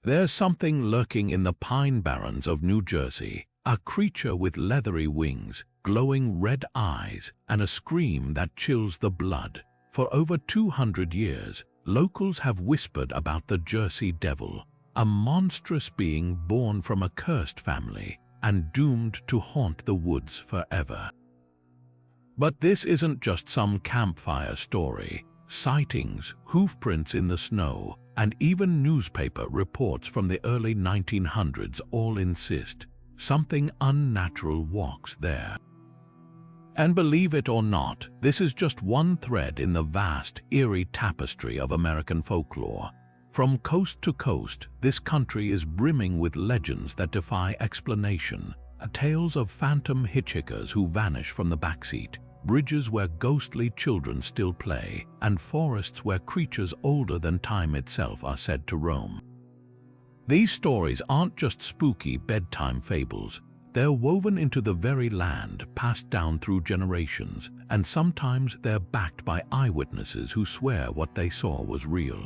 There's something lurking in the pine barrens of New Jersey, a creature with leathery wings, glowing red eyes, and a scream that chills the blood. For over 200 years, locals have whispered about the Jersey Devil, a monstrous being born from a cursed family and doomed to haunt the woods forever. But this isn't just some campfire story. Sightings, hoofprints in the snow, and even newspaper reports from the early 1900s all insist something unnatural walks there. And believe it or not, this is just one thread in the vast, eerie tapestry of American folklore. From coast to coast, this country is brimming with legends that defy explanation. Tales of phantom hitchhikers who vanish from the backseat, bridges where ghostly children still play, and forests where creatures older than time itself are said to roam. These stories aren't just spooky bedtime fables. They're woven into the very land, passed down through generations, and sometimes they're backed by eyewitnesses who swear what they saw was real.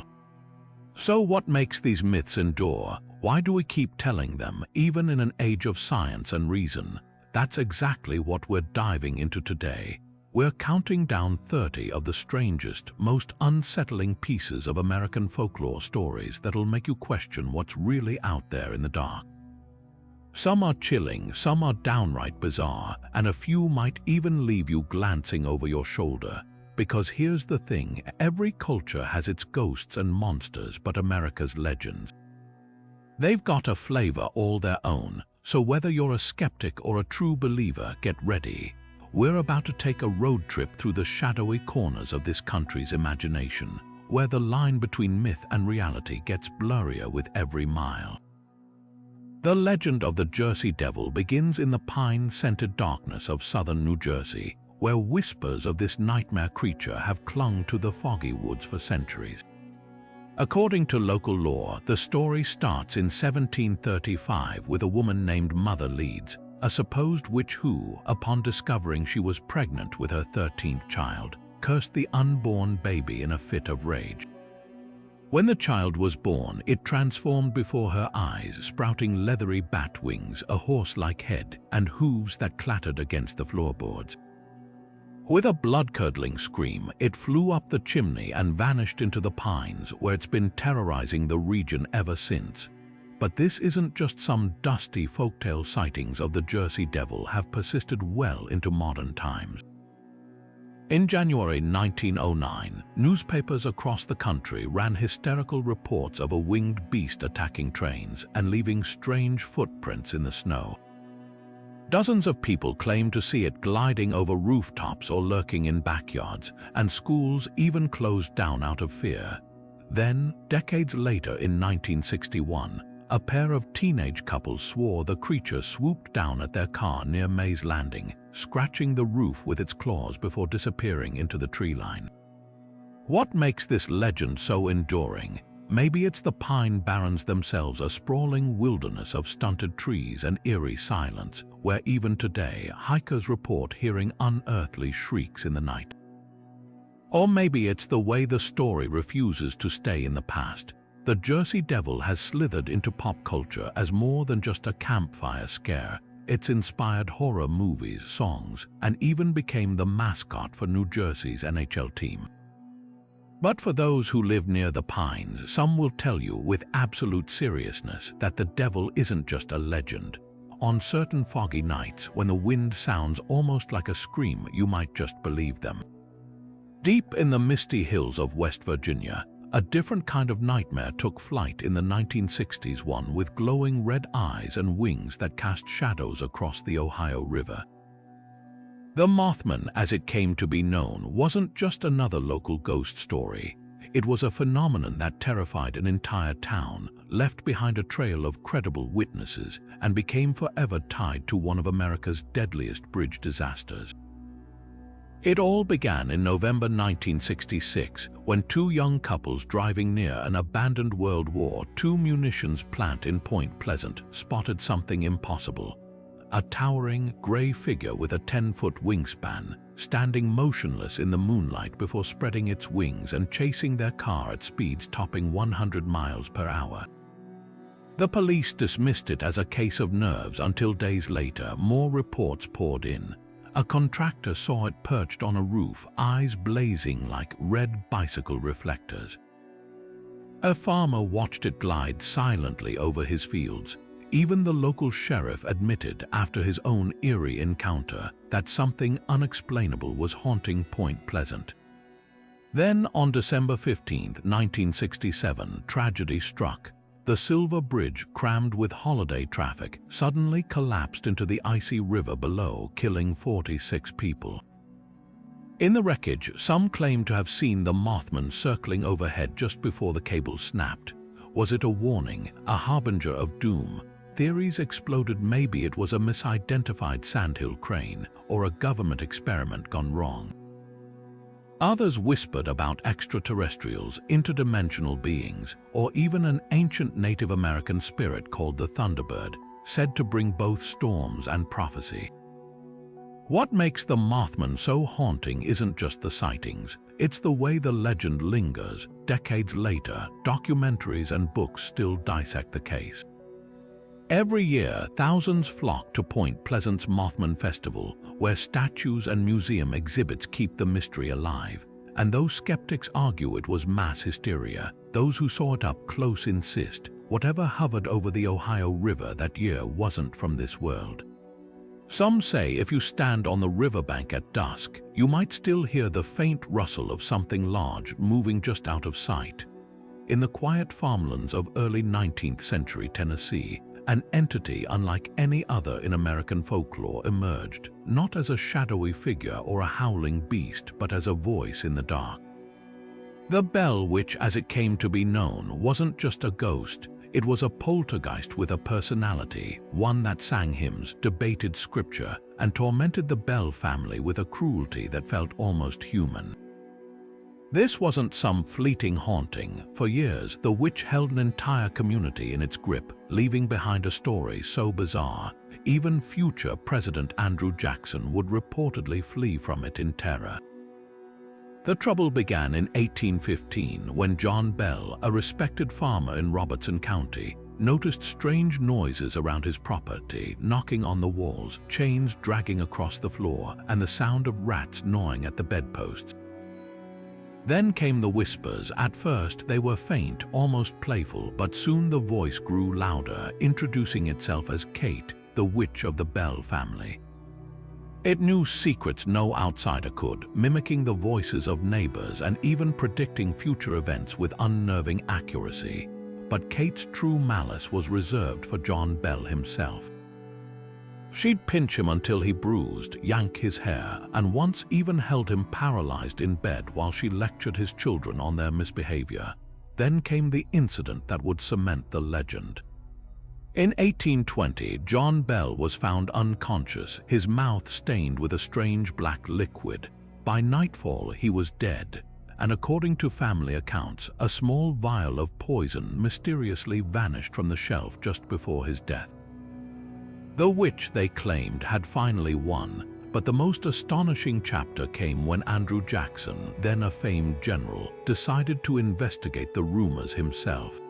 So what makes these myths endure? Why do we keep telling them, even in an age of science and reason? That's exactly what we're diving into today. We're counting down 30 of the strangest, most unsettling pieces of American folklore stories that'll make you question what's really out there in the dark. Some are chilling, some are downright bizarre, and a few might even leave you glancing over your shoulder. Because here's the thing, every culture has its ghosts and monsters, but America's legends, they've got a flavor all their own. So whether you're a skeptic or a true believer, get ready. We're about to take a road trip through the shadowy corners of this country's imagination, where the line between myth and reality gets blurrier with every mile. The legend of the Jersey Devil begins in the pine-scented darkness of southern New Jersey, where whispers of this nightmare creature have clung to the foggy woods for centuries. According to local lore, the story starts in 1735 with a woman named Mother Leeds, a supposed witch who, upon discovering she was pregnant with her 13th child, cursed the unborn baby in a fit of rage. When the child was born, it transformed before her eyes, sprouting leathery bat wings, a horse-like head, and hooves that clattered against the floorboards. With a blood-curdling scream, it flew up the chimney and vanished into the pines, where it's been terrorizing the region ever since. But this isn't just some dusty folktale. Sightings of the Jersey Devil have persisted well into modern times. In January 1909, newspapers across the country ran hysterical reports of a winged beast attacking trains and leaving strange footprints in the snow. Dozens of people claimed to see it gliding over rooftops or lurking in backyards, and schools even closed down out of fear. Then, decades later in 1961, a pair of teenage couples swore the creature swooped down at their car near Mays Landing, scratching the roof with its claws before disappearing into the tree line. What makes this legend so enduring? Maybe it's the pine barrens themselves, a sprawling wilderness of stunted trees and eerie silence, where even today hikers report hearing unearthly shrieks in the night. Or maybe it's the way the story refuses to stay in the past. The Jersey Devil has slithered into pop culture as more than just a campfire scare. It's inspired horror movies, songs, and even became the mascot for New Jersey's NHL team. But for those who live near the pines, some will tell you with absolute seriousness that the devil isn't just a legend. On certain foggy nights, when the wind sounds almost like a scream, you might just believe them. Deep in the misty hills of West Virginia, a different kind of nightmare took flight in the 1960s, one with glowing red eyes and wings that cast shadows across the Ohio River. The Mothman, as it came to be known, wasn't just another local ghost story. It was a phenomenon that terrified an entire town, left behind a trail of credible witnesses, and became forever tied to one of America's deadliest bridge disasters. It all began in November 1966, when two young couples driving near an abandoned World War II munitions plant in Point Pleasant spotted something impossible. A towering, gray figure with a 10-foot wingspan, standing motionless in the moonlight before spreading its wings and chasing their car at speeds topping 100 miles per hour. The police dismissed it as a case of nerves until days later more reports poured in. A contractor saw it perched on a roof, eyes blazing like red bicycle reflectors. A farmer watched it glide silently over his fields. Even the local sheriff admitted after his own eerie encounter that something unexplainable was haunting Point Pleasant. Then, on December 15, 1967, tragedy struck. The Silver Bridge, crammed with holiday traffic, suddenly collapsed into the icy river below, killing 46 people. In the wreckage, some claim to have seen the Mothman circling overhead just before the cable snapped. Was it a warning, a harbinger of doom? Theories exploded. Maybe it was a misidentified sandhill crane or a government experiment gone wrong. Others whispered about extraterrestrials, interdimensional beings, or even an ancient Native American spirit called the Thunderbird, said to bring both storms and prophecy. What makes the Mothman so haunting isn't just the sightings, it's the way the legend lingers. Decades later, documentaries and books still dissect the case. Every year, thousands flock to Point Pleasant's Mothman Festival, where statues and museum exhibits keep the mystery alive. And though skeptics argue it was mass hysteria, those who saw it up close insist whatever hovered over the Ohio River that year wasn't from this world. Some say if you stand on the riverbank at dusk, you might still hear the faint rustle of something large moving just out of sight. In the quiet farmlands of early 19th century Tennessee, an entity unlike any other in American folklore emerged, not as a shadowy figure or a howling beast, but as a voice in the dark. The Bell Witch, as it came to be known, wasn't just a ghost. It was a poltergeist with a personality, one that sang hymns, debated scripture, and tormented the Bell family with a cruelty that felt almost human. This wasn't some fleeting haunting. For years, the witch held an entire community in its grip, leaving behind a story so bizarre, even future President Andrew Jackson would reportedly flee from it in terror. The trouble began in 1815 when John Bell, a respected farmer in Robertson County, noticed strange noises around his property, knocking on the walls, chains dragging across the floor, and the sound of rats gnawing at the bedposts. Then came the whispers. At first they were faint, almost playful, but soon the voice grew louder, introducing itself as Kate, the witch of the Bell family. It knew secrets no outsider could, mimicking the voices of neighbors and even predicting future events with unnerving accuracy. But Kate's true malice was reserved for John Bell himself. She'd pinch him until he bruised, yank his hair, and once even held him paralyzed in bed while she lectured his children on their misbehavior. Then came the incident that would cement the legend. In 1820, John Bell was found unconscious, his mouth stained with a strange black liquid. By nightfall, he was dead, and according to family accounts, a small vial of poison mysteriously vanished from the shelf just before his death. The witch, they claimed, had finally won, but the most astonishing chapter came when Andrew Jackson, then a famed general, decided to investigate the rumors himself.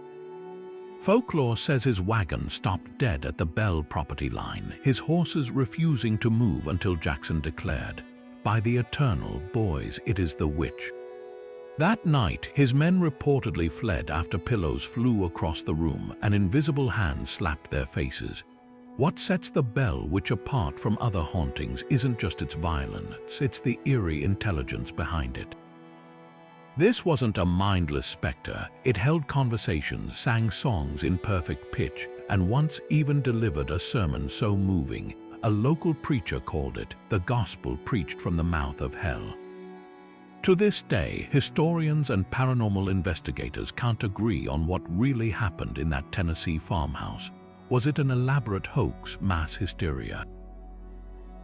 Folklore says his wagon stopped dead at the Bell property line, his horses refusing to move until Jackson declared, "By the eternal, boys, it is the witch." That night, his men reportedly fled after pillows flew across the room and invisible hands slapped their faces. What sets the Bell Witch apart from other hauntings isn't just its violence, it's the eerie intelligence behind it. This wasn't a mindless specter. It held conversations, sang songs in perfect pitch, and once even delivered a sermon so moving, a local preacher called it the gospel preached from the mouth of hell. To this day, historians and paranormal investigators can't agree on what really happened in that Tennessee farmhouse. Was it an elaborate hoax, mass hysteria?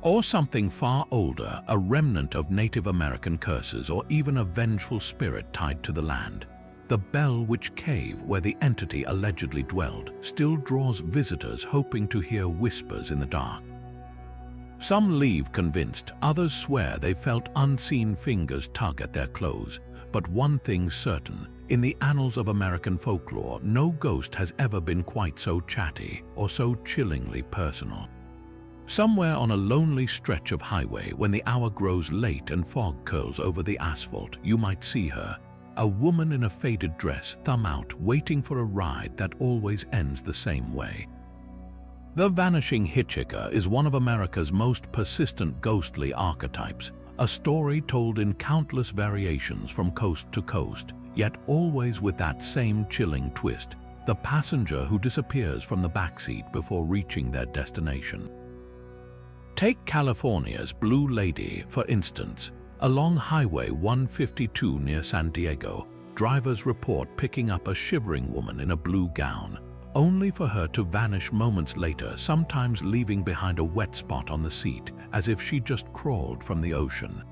Or something far older, a remnant of Native American curses, or even a vengeful spirit tied to the land? The Bell Witch Cave, where the entity allegedly dwelled, still draws visitors hoping to hear whispers in the dark. Some leave convinced, others swear they felt unseen fingers tug at their clothes. But one thing's certain, In the annals of American folklore, no ghost has ever been quite so chatty or so chillingly personal. Somewhere on a lonely stretch of highway, when the hour grows late and fog curls over the asphalt, you might see her, a woman in a faded dress, thumb out, waiting for a ride that always ends the same way. The vanishing hitchhiker is one of America's most persistent ghostly archetypes, a story told in countless variations from coast to coast, yet always with that same chilling twist, the passenger who disappears from the backseat before reaching their destination. Take California's Blue Lady, for instance. Along Highway 152 near San Diego, drivers report picking up a shivering woman in a blue gown, only for her to vanish moments later, sometimes leaving behind a wet spot on the seat, as if she just crawled from the ocean.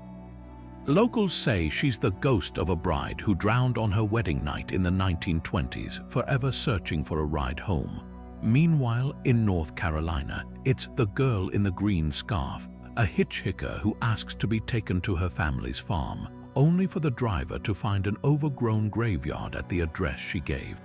Locals say she's the ghost of a bride who drowned on her wedding night in the 1920s, forever searching for a ride home. Meanwhile, in North Carolina, it's the girl in the green scarf, a hitchhiker who asks to be taken to her family's farm, only for the driver to find an overgrown graveyard at the address she gave.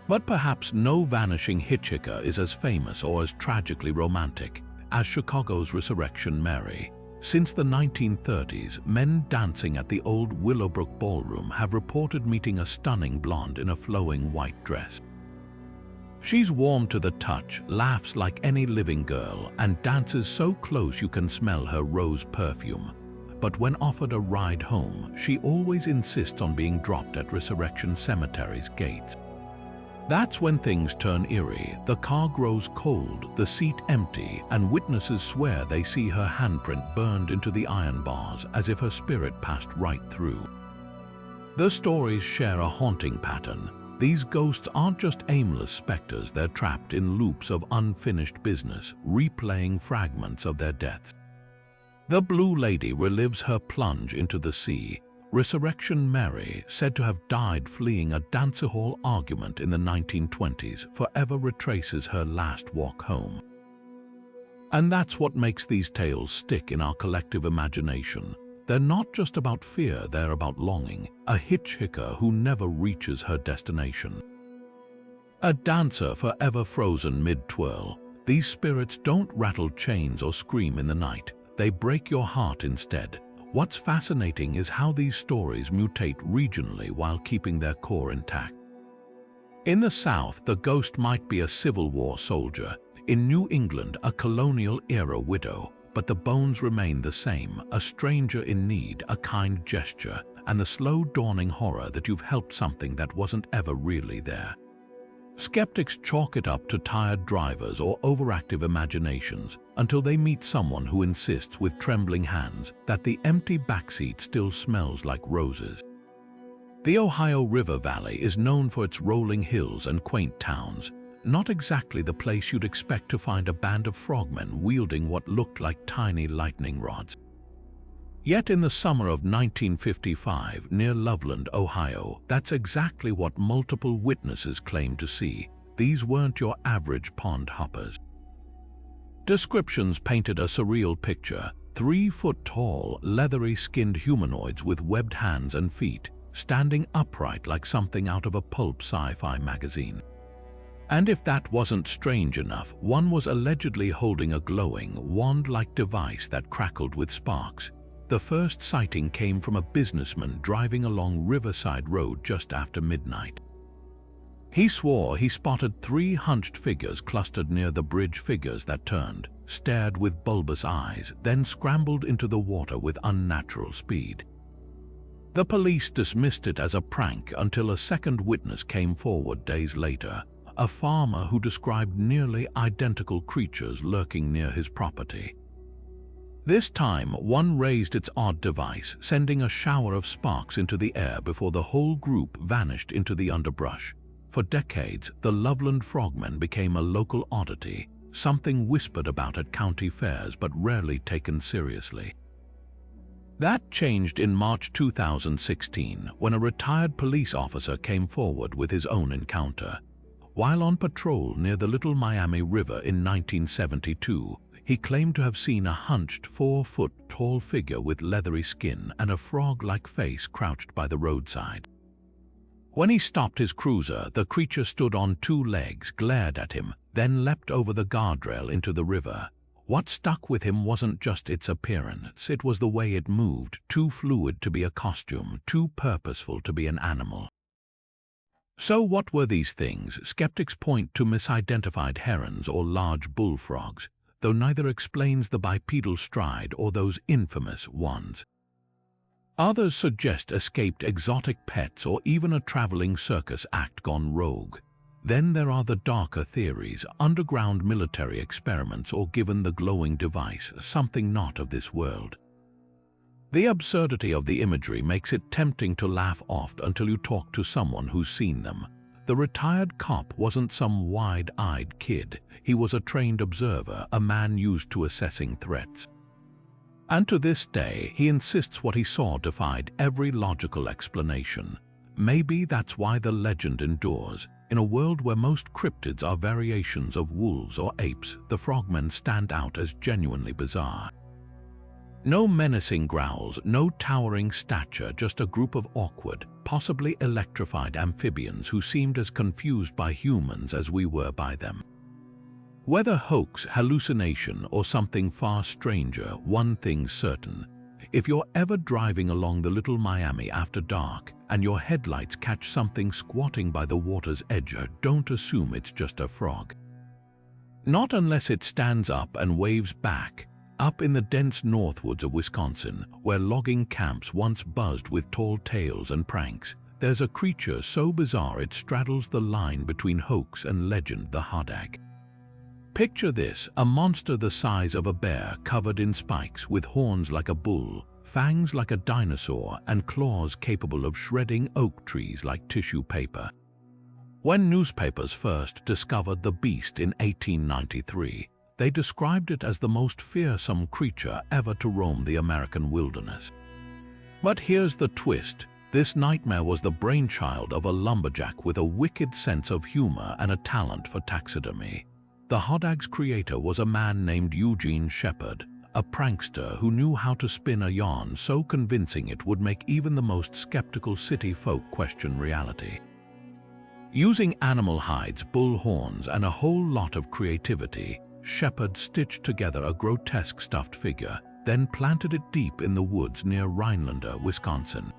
But perhaps no vanishing hitchhiker is as famous or as tragically romantic as Chicago's Resurrection Mary. Since the 1930s, men dancing at the old Willowbrook Ballroom have reported meeting a stunning blonde in a flowing white dress. She's warm to the touch, laughs like any living girl, and dances so close you can smell her rose perfume. But when offered a ride home, she always insists on being dropped at Resurrection Cemetery's gates. That's when things turn eerie. The car grows cold, the seat empty, and witnesses swear they see her handprint burned into the iron bars as if her spirit passed right through. The stories share a haunting pattern. These ghosts aren't just aimless specters, they're trapped in loops of unfinished business, replaying fragments of their deaths. The Blue Lady relives her plunge into the sea. Resurrection Mary, said to have died fleeing a dance hall argument in the 1920s, forever retraces her last walk home. And that's what makes these tales stick in our collective imagination. They're not just about fear, they're about longing, a hitchhiker who never reaches her destination. A dancer forever frozen mid-twirl. These spirits don't rattle chains or scream in the night, they break your heart instead. What's fascinating is how these stories mutate regionally while keeping their core intact. In the South, the ghost might be a Civil War soldier. In New England, a colonial-era widow. But the bones remain the same, a stranger in need, a kind gesture, and the slow dawning horror that you've helped something that wasn't ever really there. Skeptics chalk it up to tired drivers or overactive imaginations until they meet someone who insists with trembling hands that the empty backseat still smells like roses. The Ohio River Valley is known for its rolling hills and quaint towns, not exactly the place you'd expect to find a band of frogmen wielding what looked like tiny lightning rods. Yet in the summer of 1955, near Loveland, Ohio, that's exactly what multiple witnesses claimed to see. These weren't your average pond hoppers. Descriptions painted a surreal picture: 3-foot-tall, leathery-skinned humanoids with webbed hands and feet, standing upright like something out of a pulp sci-fi magazine. And if that wasn't strange enough, one was allegedly holding a glowing, wand-like device that crackled with sparks. The first sighting came from a businessman driving along Riverside Road just after midnight. He swore he spotted 3 hunched figures clustered near the bridge, figures that turned, stared with bulbous eyes, then scrambled into the water with unnatural speed. The police dismissed it as a prank until a second witness came forward days later, a farmer who described nearly identical creatures lurking near his property. This time, one raised its odd device, sending a shower of sparks into the air before the whole group vanished into the underbrush. For decades, the Loveland Frogmen became a local oddity, something whispered about at county fairs but rarely taken seriously. That changed in March 2016 when a retired police officer came forward with his own encounter. While on patrol near the Little Miami River in 1972, he claimed to have seen a hunched 4-foot-tall figure with leathery skin and a frog-like face crouched by the roadside. When he stopped his cruiser, the creature stood on two legs, glared at him, then leapt over the guardrail into the river. What stuck with him wasn't just its appearance, it was the way it moved, too fluid to be a costume, too purposeful to be an animal. So what were these things? Skeptics point to misidentified herons or large bullfrogs, though neither explains the bipedal stride or those infamous ones. Others suggest escaped exotic pets or even a traveling circus act gone rogue. Then there are the darker theories, underground military experiments, or given the glowing device, something not of this world. The absurdity of the imagery makes it tempting to laugh off until you talk to someone who's seen them. The retired cop wasn't some wide-eyed kid. He was a trained observer, a man used to assessing threats. And to this day, he insists what he saw defied every logical explanation. Maybe that's why the legend endures. In a world where most cryptids are variations of wolves or apes, the frogmen stand out as genuinely bizarre. No menacing growls, no towering stature, just a group of awkward, possibly electrified amphibians who seemed as confused by humans as we were by them. Whether hoax, hallucination, or something far stranger, one thing's certain. If you're ever driving along the Little Miami after dark and your headlights catch something squatting by the water's edge, don't assume it's just a frog. Not unless it stands up and waves back. Up in the dense northwoods of Wisconsin, where logging camps once buzzed with tall tales and pranks, there's a creature so bizarre it straddles the line between hoax and legend, the hodag. Picture this, a monster the size of a bear covered in spikes, with horns like a bull, fangs like a dinosaur, and claws capable of shredding oak trees like tissue paper. When newspapers first discovered the beast in 1893, they described it as the most fearsome creature ever to roam the American wilderness. But here's the twist. This nightmare was the brainchild of a lumberjack with a wicked sense of humor and a talent for taxidermy. The hodag's creator was a man named Eugene Shepard, a prankster who knew how to spin a yarn so convincing it would make even the most skeptical city folk question reality. Using animal hides, bull horns, and a whole lot of creativity, Shepard stitched together a grotesque stuffed figure, then planted it deep in the woods near Rhinelander, Wisconsin.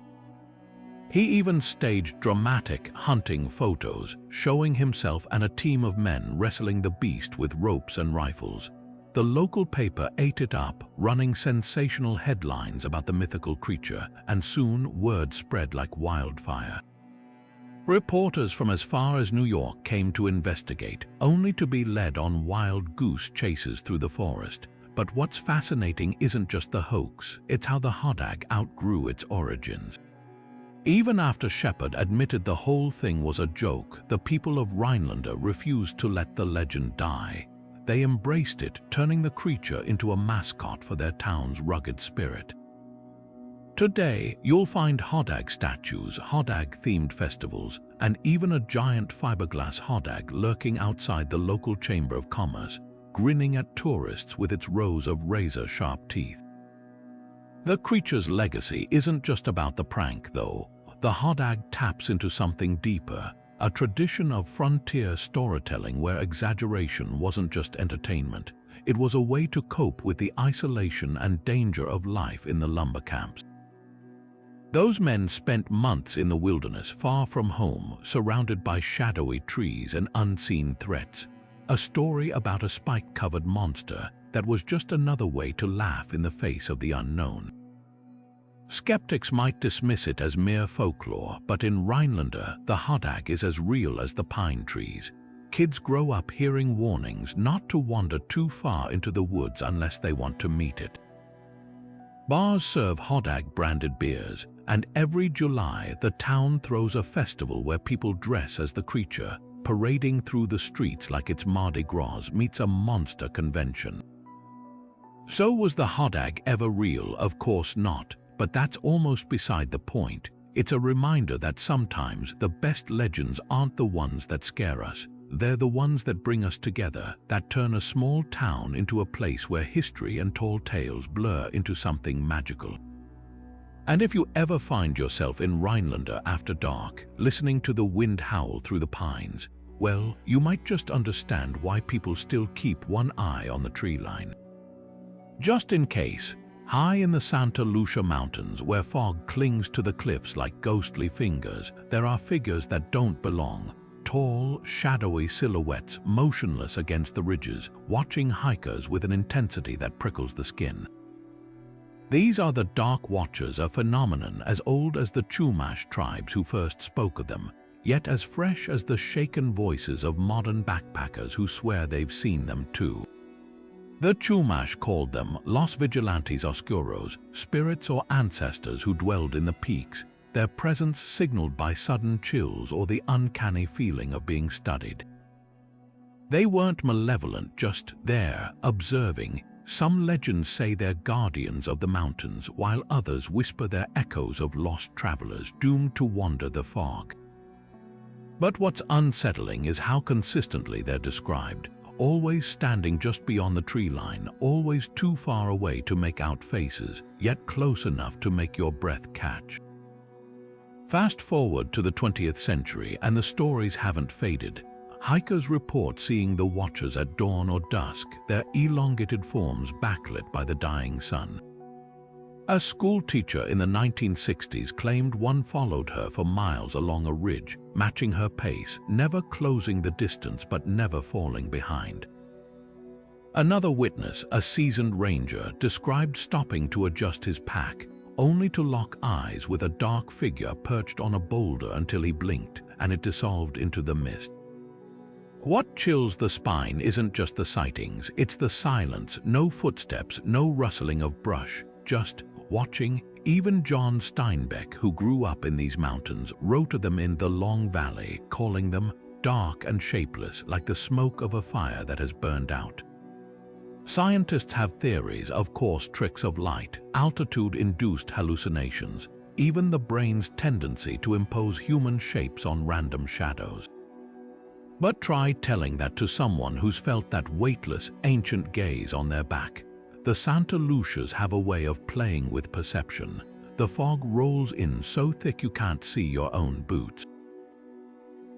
He even staged dramatic hunting photos, showing himself and a team of men wrestling the beast with ropes and rifles. The local paper ate it up, running sensational headlines about the mythical creature, and soon word spread like wildfire. Reporters from as far as New York came to investigate, only to be led on wild goose chases through the forest. But what's fascinating isn't just the hoax, it's how the hodag outgrew its origins. Even after Shepard admitted the whole thing was a joke, the people of Rhinelander refused to let the legend die. They embraced it, turning the creature into a mascot for their town's rugged spirit. Today, you'll find hodag statues, hodag-themed festivals, and even a giant fiberglass hodag lurking outside the local Chamber of Commerce, grinning at tourists with its rows of razor-sharp teeth. The creature's legacy isn't just about the prank, though. The hodag taps into something deeper, a tradition of frontier storytelling where exaggeration wasn't just entertainment. It was a way to cope with the isolation and danger of life in the lumber camps. Those men spent months in the wilderness, far from home, surrounded by shadowy trees and unseen threats. A story about a spike-covered monster that was just another way to laugh in the face of the unknown. Skeptics might dismiss it as mere folklore, but in Rhinelander, the hodag is as real as the pine trees. Kids grow up hearing warnings not to wander too far into the woods unless they want to meet it. Bars serve hodag-branded beers, and every July the town throws a festival where people dress as the creature, parading through the streets like it's Mardi Gras meets a monster convention. So was the hodag ever real? Of course not. But that's almost beside the point. It's a reminder that sometimes the best legends aren't the ones that scare us. They're the ones that bring us together, that turn a small town into a place where history and tall tales blur into something magical. And if you ever find yourself in Rhinelander after dark, listening to the wind howl through the pines, well, you might just understand why people still keep one eye on the tree line. Just in case, high in the Santa Lucia Mountains, where fog clings to the cliffs like ghostly fingers, there are figures that don't belong. Tall, shadowy silhouettes motionless against the ridges, watching hikers with an intensity that prickles the skin. These are the Dark Watchers, a phenomenon as old as the Chumash tribes who first spoke of them, yet as fresh as the shaken voices of modern backpackers who swear they've seen them too. The Chumash called them Los Vigilantes Oscuros, spirits or ancestors who dwelled in the peaks, their presence signaled by sudden chills or the uncanny feeling of being studied. They weren't malevolent, just there, observing. Some legends say they're guardians of the mountains, while others whisper they're echoes of lost travelers doomed to wander the fog. But what's unsettling is how consistently they're described, always standing just beyond the tree line, always too far away to make out faces, yet close enough to make your breath catch. Fast forward to the 20th century and the stories haven't faded. Hikers report seeing the Watchers at dawn or dusk, their elongated forms backlit by the dying sun. A school teacher in the 1960s claimed one followed her for miles along a ridge, matching her pace, never closing the distance but never falling behind. Another witness, a seasoned ranger, described stopping to adjust his pack, only to lock eyes with a dark figure perched on a boulder until he blinked and it dissolved into the mist. What chills the spine isn't just the sightings, it's the silence, no footsteps, no rustling of brush, just watching. Even John Steinbeck, who grew up in these mountains, wrote of them in The Long Valley, calling them dark and shapeless, like the smoke of a fire that has burned out. Scientists have theories, of course, tricks of light, altitude-induced hallucinations, even the brain's tendency to impose human shapes on random shadows. But try telling that to someone who's felt that weightless, ancient gaze on their back. The Santa Lucias have a way of playing with perception. The fog rolls in so thick you can't see your own boots.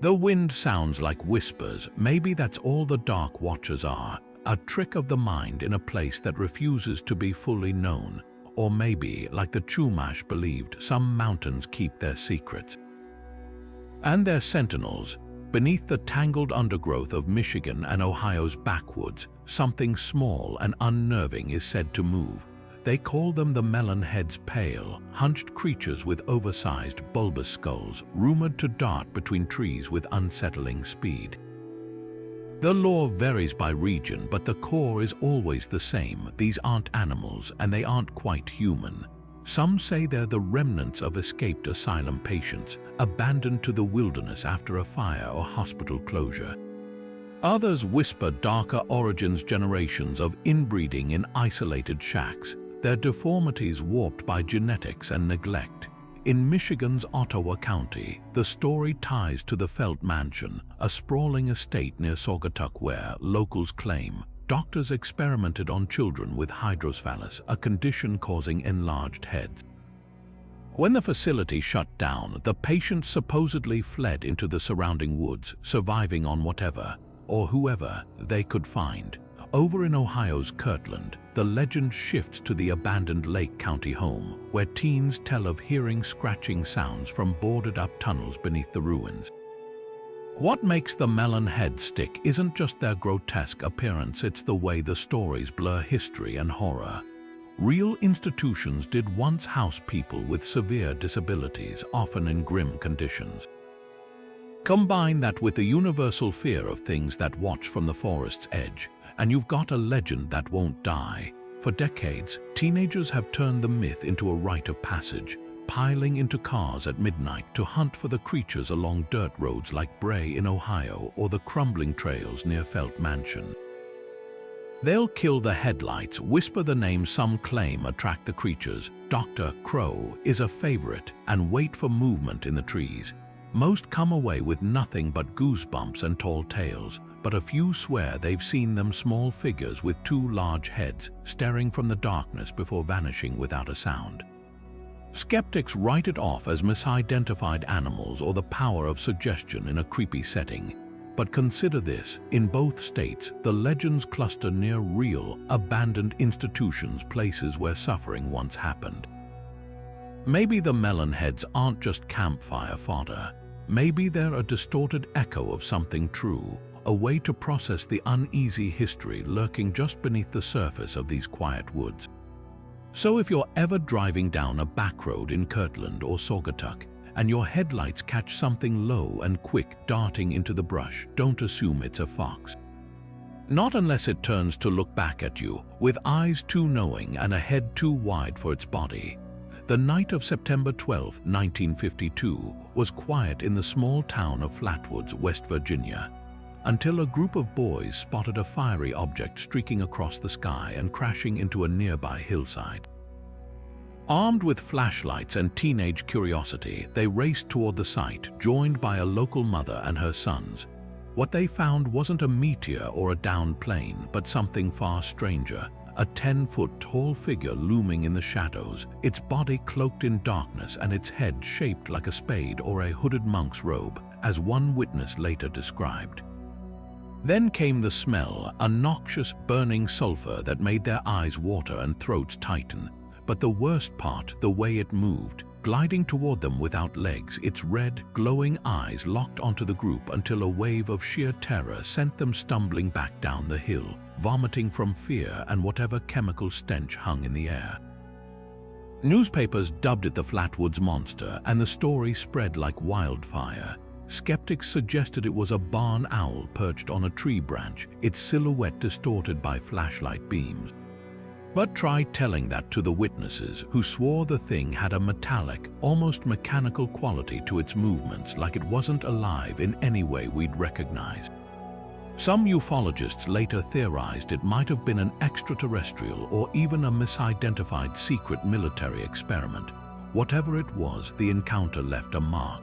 The wind sounds like whispers. Maybe that's all the Dark Watchers are, a trick of the mind in a place that refuses to be fully known. Or maybe, like the Chumash believed, some mountains keep their secrets. And their sentinels. Beneath the tangled undergrowth of Michigan and Ohio's backwoods, something small and unnerving is said to move. They call them the melonheads, pale, hunched creatures with oversized, bulbous skulls, rumored to dart between trees with unsettling speed. The lore varies by region, but the core is always the same. These aren't animals, and they aren't quite human. Some say they're the remnants of escaped asylum patients, abandoned to the wilderness after a fire or hospital closure. Others whisper darker origins, generations of inbreeding in isolated shacks, their deformities warped by genetics and neglect. In Michigan's Ottawa County, the story ties to the Felt Mansion, a sprawling estate near Saugatuck where, locals claim, doctors experimented on children with hydrocephalus, a condition causing enlarged heads. When the facility shut down, the patients supposedly fled into the surrounding woods, surviving on whatever, or whoever, they could find. Over in Ohio's Kirtland, the legend shifts to the abandoned Lake County home, where teens tell of hearing scratching sounds from boarded-up tunnels beneath the ruins. What makes the melon head stick isn't just their grotesque appearance, it's the way the stories blur history and horror. Real institutions did once house people with severe disabilities, often in grim conditions. Combine that with the universal fear of things that watch from the forest's edge, and you've got a legend that won't die. For decades, teenagers have turned the myth into a rite of passage, piling into cars at midnight to hunt for the creatures along dirt roads like Bray in Ohio or the crumbling trails near Felt Mansion. They'll kill the headlights, whisper the names some claim attract the creatures. Dr. Crow is a favorite, and wait for movement in the trees. Most come away with nothing but goosebumps and tall tales, but a few swear they've seen them, small figures with two large heads, staring from the darkness before vanishing without a sound. Skeptics write it off as misidentified animals or the power of suggestion in a creepy setting. But consider this, in both states, the legends cluster near real, abandoned institutions, places where suffering once happened. Maybe the melonheads aren't just campfire fodder. Maybe they're a distorted echo of something true, a way to process the uneasy history lurking just beneath the surface of these quiet woods. So if you're ever driving down a back road in Kirtland or Saugatuck, and your headlights catch something low and quick darting into the brush, don't assume it's a fox. Not unless it turns to look back at you, with eyes too knowing and a head too wide for its body. The night of September 12, 1952, was quiet in the small town of Flatwoods, West Virginia, until a group of boys spotted a fiery object streaking across the sky and crashing into a nearby hillside. Armed with flashlights and teenage curiosity, they raced toward the site, joined by a local mother and her sons. What they found wasn't a meteor or a downed plane, but something far stranger. A 10-foot tall figure looming in the shadows, its body cloaked in darkness and its head shaped like a spade or a hooded monk's robe, as one witness later described. Then came the smell, a noxious, burning sulfur that made their eyes water and throats tighten. But the worst part, the way it moved, gliding toward them without legs, its red, glowing eyes locked onto the group until a wave of sheer terror sent them stumbling back down the hill, vomiting from fear and whatever chemical stench hung in the air. Newspapers dubbed it the Flatwoods Monster, and the story spread like wildfire. Skeptics suggested it was a barn owl perched on a tree branch, its silhouette distorted by flashlight beams. But try telling that to the witnesses, who swore the thing had a metallic, almost mechanical quality to its movements, like it wasn't alive in any way we'd recognize. Some ufologists later theorized it might have been an extraterrestrial or even a misidentified secret military experiment. Whatever it was, the encounter left a mark.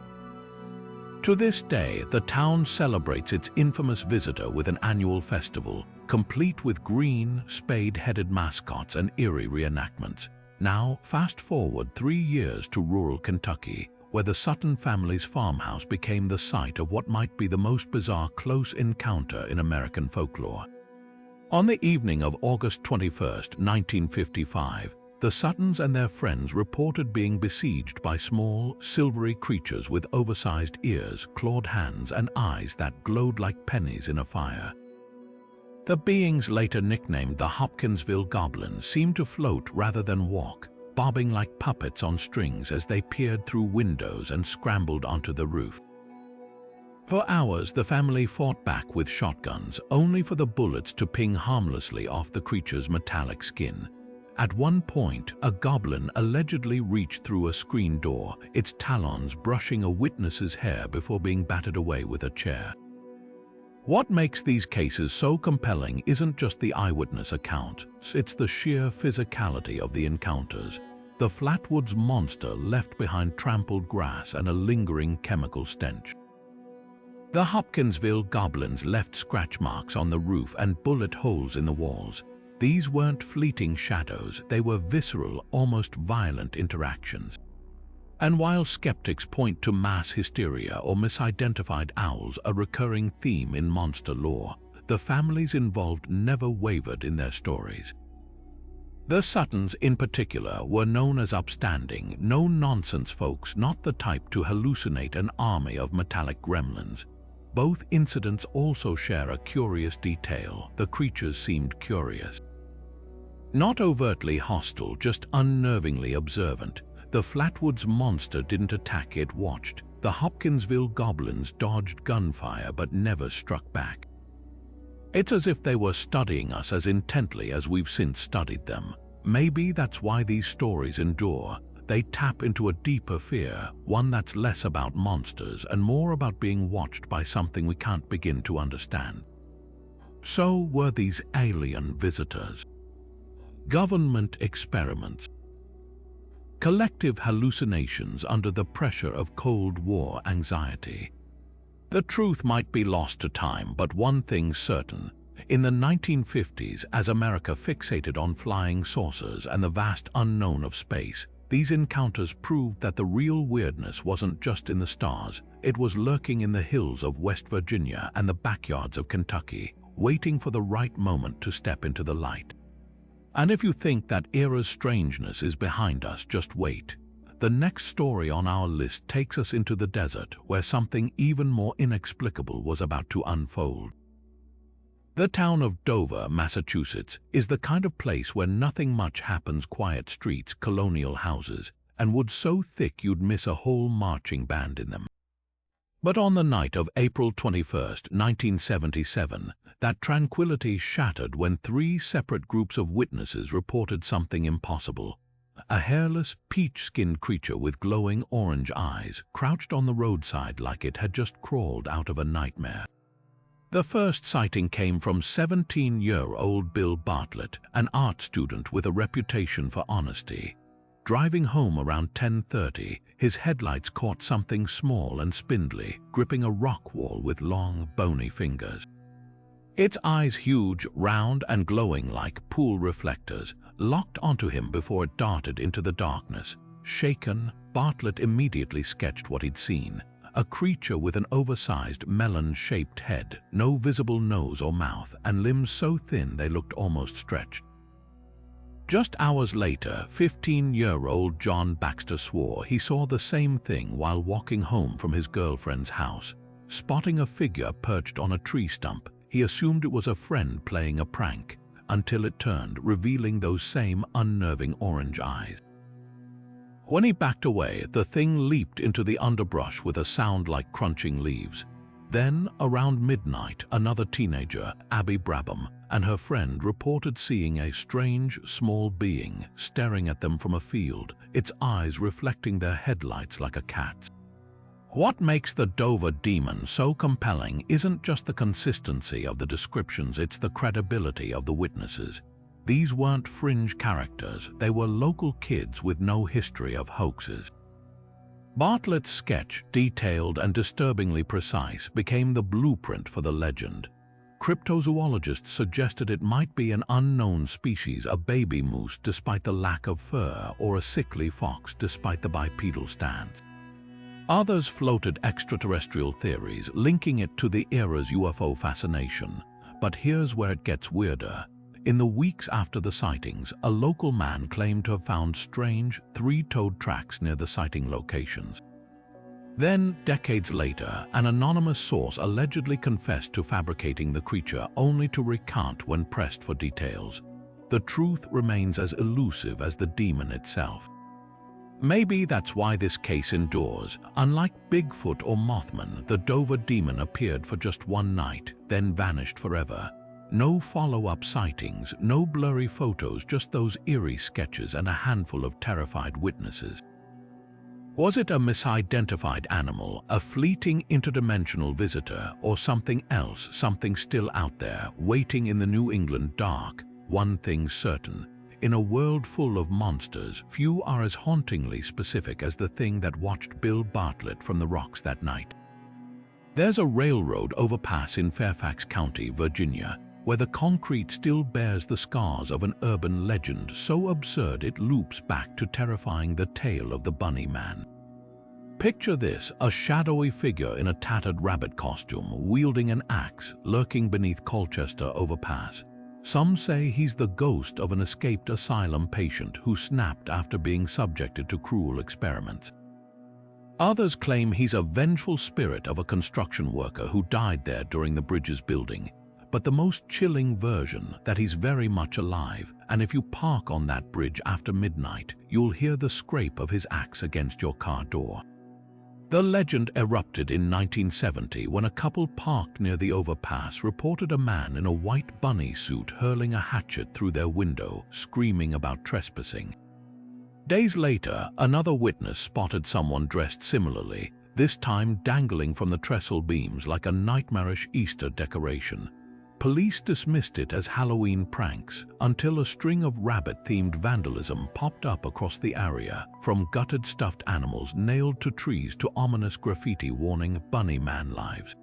To this day, the town celebrates its infamous visitor with an annual festival, complete with green, spade-headed mascots and eerie reenactments. Now, fast forward 3 years to rural Kentucky, where the Sutton family's farmhouse became the site of what might be the most bizarre close encounter in American folklore. On the evening of August 21, 1955, the Suttons and their friends reported being besieged by small, silvery creatures with oversized ears, clawed hands, and eyes that glowed like pennies in a fire. The beings, later nicknamed the Hopkinsville Goblins, seemed to float rather than walk, bobbing like puppets on strings as they peered through windows and scrambled onto the roof. For hours, the family fought back with shotguns, only for the bullets to ping harmlessly off the creature's metallic skin. At one point, a goblin allegedly reached through a screen door, its talons brushing a witness's hair before being batted away with a chair. What makes these cases so compelling isn't just the eyewitness account, it's the sheer physicality of the encounters. The Flatwoods Monster left behind trampled grass and a lingering chemical stench. The Hopkinsville Goblins left scratch marks on the roof and bullet holes in the walls. These weren't fleeting shadows, they were visceral, almost violent interactions. And while skeptics point to mass hysteria or misidentified owls, a recurring theme in monster lore, the families involved never wavered in their stories. The Suttons, in particular, were known as upstanding, no-nonsense folks, not the type to hallucinate an army of metallic gremlins. Both incidents also share a curious detail: the creatures seemed curious. Not overtly hostile, just unnervingly observant. The Flatwoods Monster didn't attack, it watched. The Hopkinsville Goblins dodged gunfire but never struck back. It's as if they were studying us as intently as we've since studied them. Maybe that's why these stories endure. They tap into a deeper fear, one that's less about monsters and more about being watched by something we can't begin to understand. So were these alien visitors. Government experiments. Collective hallucinations under the pressure of Cold War anxiety. The truth might be lost to time, but one thing's certain. In the 1950s, as America fixated on flying saucers and the vast unknown of space, these encounters proved that the real weirdness wasn't just in the stars, it was lurking in the hills of West Virginia and the backyards of Kentucky, waiting for the right moment to step into the light. And if you think that era's strangeness is behind us, just wait. The next story on our list takes us into the desert, where something even more inexplicable was about to unfold. The town of Dover, Massachusetts, is the kind of place where nothing much happens: quiet streets, colonial houses, and woods so thick you'd miss a whole marching band in them. But on the night of April 21st, 1977, that tranquility shattered when three separate groups of witnesses reported something impossible. A hairless, peach-skinned creature with glowing orange eyes crouched on the roadside like it had just crawled out of a nightmare. The first sighting came from 17-year-old Bill Bartlett, an art student with a reputation for honesty. Driving home around 10:30, his headlights caught something small and spindly, gripping a rock wall with long, bony fingers. Its eyes, huge, round, and glowing like pool reflectors, locked onto him before it darted into the darkness. Shaken, Bartlett immediately sketched what he'd seen: a creature with an oversized melon-shaped head, no visible nose or mouth, and limbs so thin they looked almost stretched. Just hours later, 15-year-old John Baxter swore he saw the same thing while walking home from his girlfriend's house. Spotting a figure perched on a tree stump, he assumed it was a friend playing a prank, until it turned, revealing those same unnerving orange eyes. When he backed away, the thing leaped into the underbrush with a sound like crunching leaves. Then, around midnight, another teenager, Abby Brabham, and her friend reported seeing a strange, small being staring at them from a field, its eyes reflecting their headlights like a cat's. What makes the Dover demon so compelling isn't just the consistency of the descriptions, it's the credibility of the witnesses. These weren't fringe characters, they were local kids with no history of hoaxes. Bartlett's sketch, detailed and disturbingly precise, became the blueprint for the legend. Cryptozoologists suggested it might be an unknown species, a baby moose despite the lack of fur, or a sickly fox despite the bipedal stance. Others floated extraterrestrial theories, linking it to the era's UFO fascination. But here's where it gets weirder. In the weeks after the sightings, a local man claimed to have found strange, three-toed tracks near the sighting locations. Then, decades later, an anonymous source allegedly confessed to fabricating the creature, only to recant when pressed for details. The truth remains as elusive as the demon itself. Maybe that's why this case endures. Unlike Bigfoot or Mothman, the Dover demon appeared for just one night, then vanished forever. No follow-up sightings, no blurry photos, just those eerie sketches and a handful of terrified witnesses. Was it a misidentified animal, a fleeting interdimensional visitor, or something else, something still out there, waiting in the New England dark? One thing's certain. In a world full of monsters, few are as hauntingly specific as the thing that watched Bill Bartlett from the rocks that night. There's a railroad overpass in Fairfax County, Virginia, where the concrete still bears the scars of an urban legend so absurd it loops back to terrifying the tale of the Bunny Man. Picture this: a shadowy figure in a tattered rabbit costume, wielding an axe, lurking beneath Colchester Overpass. Some say he's the ghost of an escaped asylum patient who snapped after being subjected to cruel experiments. Others claim he's a vengeful spirit of a construction worker who died there during the bridge's building. But the most chilling version, that he's very much alive, and if you park on that bridge after midnight, you'll hear the scrape of his axe against your car door. The legend erupted in 1970 when a couple parked near the overpass reported a man in a white bunny suit hurling a hatchet through their window, screaming about trespassing. Days later, another witness spotted someone dressed similarly, this time dangling from the trestle beams like a nightmarish Easter decoration. Police dismissed it as Halloween pranks until a string of rabbit-themed vandalism popped up across the area, from gutted stuffed animals nailed to trees to ominous graffiti warning Bunny Man lives.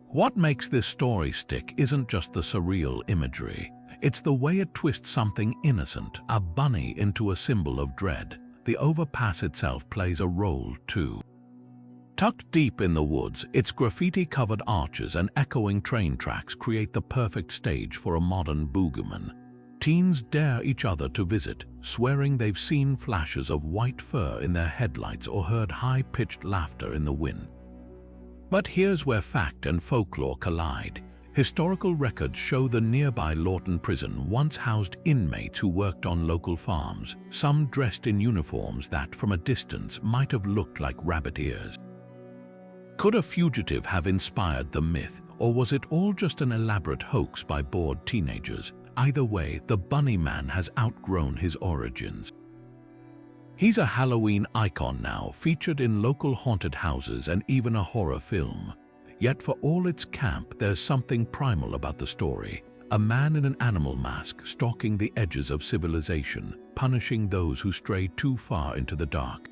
What makes this story stick isn't just the surreal imagery. It's the way it twists something innocent, a bunny, into a symbol of dread. the overpass itself plays a role too. Tucked deep in the woods, its graffiti-covered arches and echoing train tracks create the perfect stage for a modern boogeyman. Teens dare each other to visit, swearing they've seen flashes of white fur in their headlights or heard high-pitched laughter in the wind. But here's where fact and folklore collide. Historical records show the nearby Lawton prison once housed inmates who worked on local farms, some dressed in uniforms that, from a distance, might have looked like rabbit ears. Could a fugitive have inspired the myth, or was it all just an elaborate hoax by bored teenagers? Either way, the Bunny Man has outgrown his origins. He's a Halloween icon now, featured in local haunted houses and even a horror film. Yet for all its camp, there's something primal about the story. A man in an animal mask stalking the edges of civilization, punishing those who stray too far into the dark.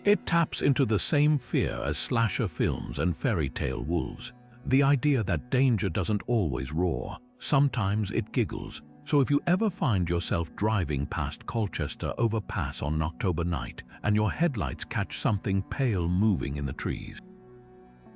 It taps into the same fear as slasher films and fairy tale wolves. The idea that danger doesn't always roar, sometimes it giggles. So if you ever find yourself driving past Colchester Overpass on an October night and your headlights catch something pale moving in the trees,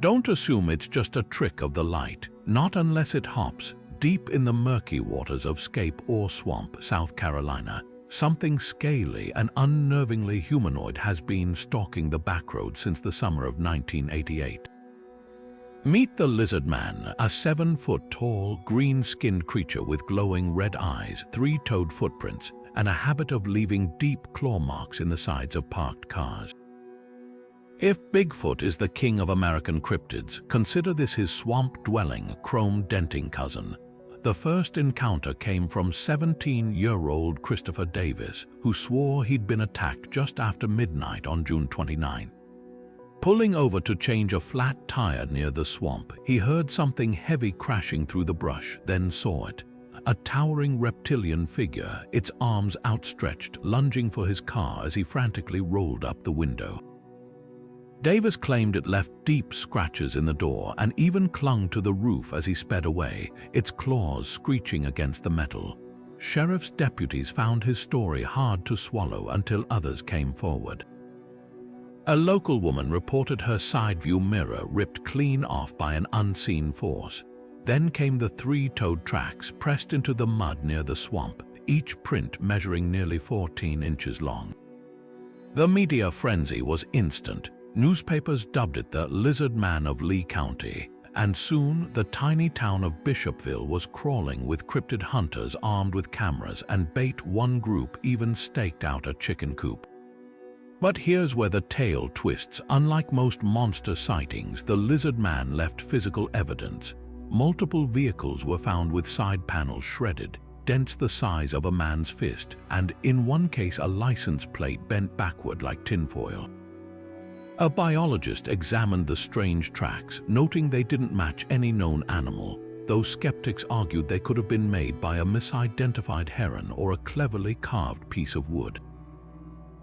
don't assume it's just a trick of the light, not unless it hops. Deep in the murky waters of Scape Ore Swamp, South Carolina, something scaly and unnervingly humanoid has been stalking the backroad since the summer of 1988. Meet the Lizard Man, a 7-foot-tall, green-skinned creature with glowing red eyes, 3-toed footprints, and a habit of leaving deep claw marks in the sides of parked cars. If Bigfoot is the king of American cryptids, consider this his swamp-dwelling, chrome-denting cousin. The first encounter came from 17-year-old Christopher Davis, who swore he'd been attacked just after midnight on June 29. Pulling over to change a flat tire near the swamp, he heard something heavy crashing through the brush, then saw it. A towering reptilian figure, its arms outstretched, lunging for his car as he frantically rolled up the window. Davis claimed it left deep scratches in the door and even clung to the roof as he sped away, its claws screeching against the metal. Sheriff's deputies found his story hard to swallow until others came forward. A local woman reported her side view mirror ripped clean off by an unseen force. Then came the 3-toed tracks pressed into the mud near the swamp, each print measuring nearly 14 inches long. The media frenzy was instant. Newspapers dubbed it the Lizard Man of Lee County, and soon the tiny town of Bishopville was crawling with cryptid hunters armed with cameras and bait. One group even staked out a chicken coop. But here's where the tale twists. Unlike most monster sightings, the Lizard Man left physical evidence. Multiple vehicles were found with side panels shredded, dents the size of a man's fist, and in one case a license plate bent backward like tinfoil. A biologist examined the strange tracks, noting they didn't match any known animal, though skeptics argued they could have been made by a misidentified heron or a cleverly carved piece of wood.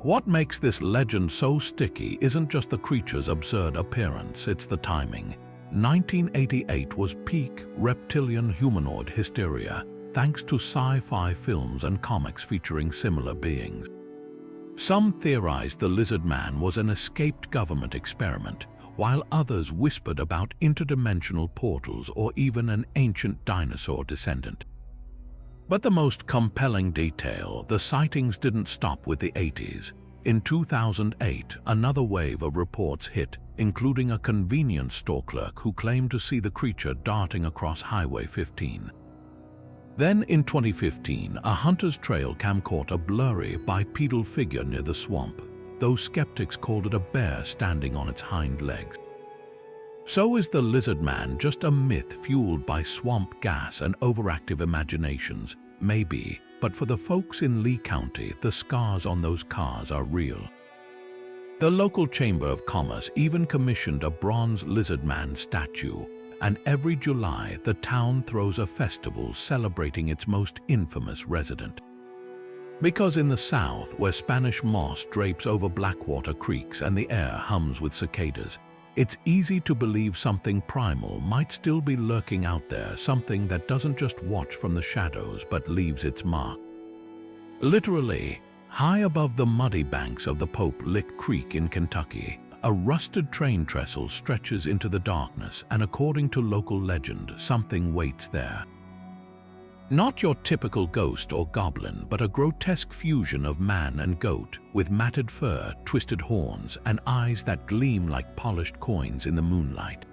What makes this legend so sticky isn't just the creature's absurd appearance, it's the timing. 1988 was peak reptilian humanoid hysteria, thanks to sci-fi films and comics featuring similar beings. Some theorized the Lizard Man was an escaped government experiment, while others whispered about interdimensional portals or even an ancient dinosaur descendant. But the most compelling detail, the sightings didn't stop with the 80s. In 2008, another wave of reports hit, including a convenience store clerk who claimed to see the creature darting across Highway 15. Then in 2015, a hunter's trail cam caught a blurry bipedal figure near the swamp, though skeptics called it a bear standing on its hind legs. So is the Lizard Man just a myth fueled by swamp gas and overactive imaginations? Maybe, but for the folks in Lee County, the scars on those cars are real. The local Chamber of Commerce even commissioned a bronze Lizard Man statue, and every July the town throws a festival celebrating its most infamous resident. Because in the south, where Spanish moss drapes over Blackwater creeks and the air hums with cicadas, it's easy to believe something primal might still be lurking out there, something that doesn't just watch from the shadows but leaves its mark. Literally, High above the muddy banks of the Pope Lick Creek in Kentucky, a rusted train trestle stretches into the darkness, and according to local legend, something waits there. Not your typical ghost or goblin, but a grotesque fusion of man and goat, with matted fur, twisted horns, and eyes that gleam like polished coins in the moonlight.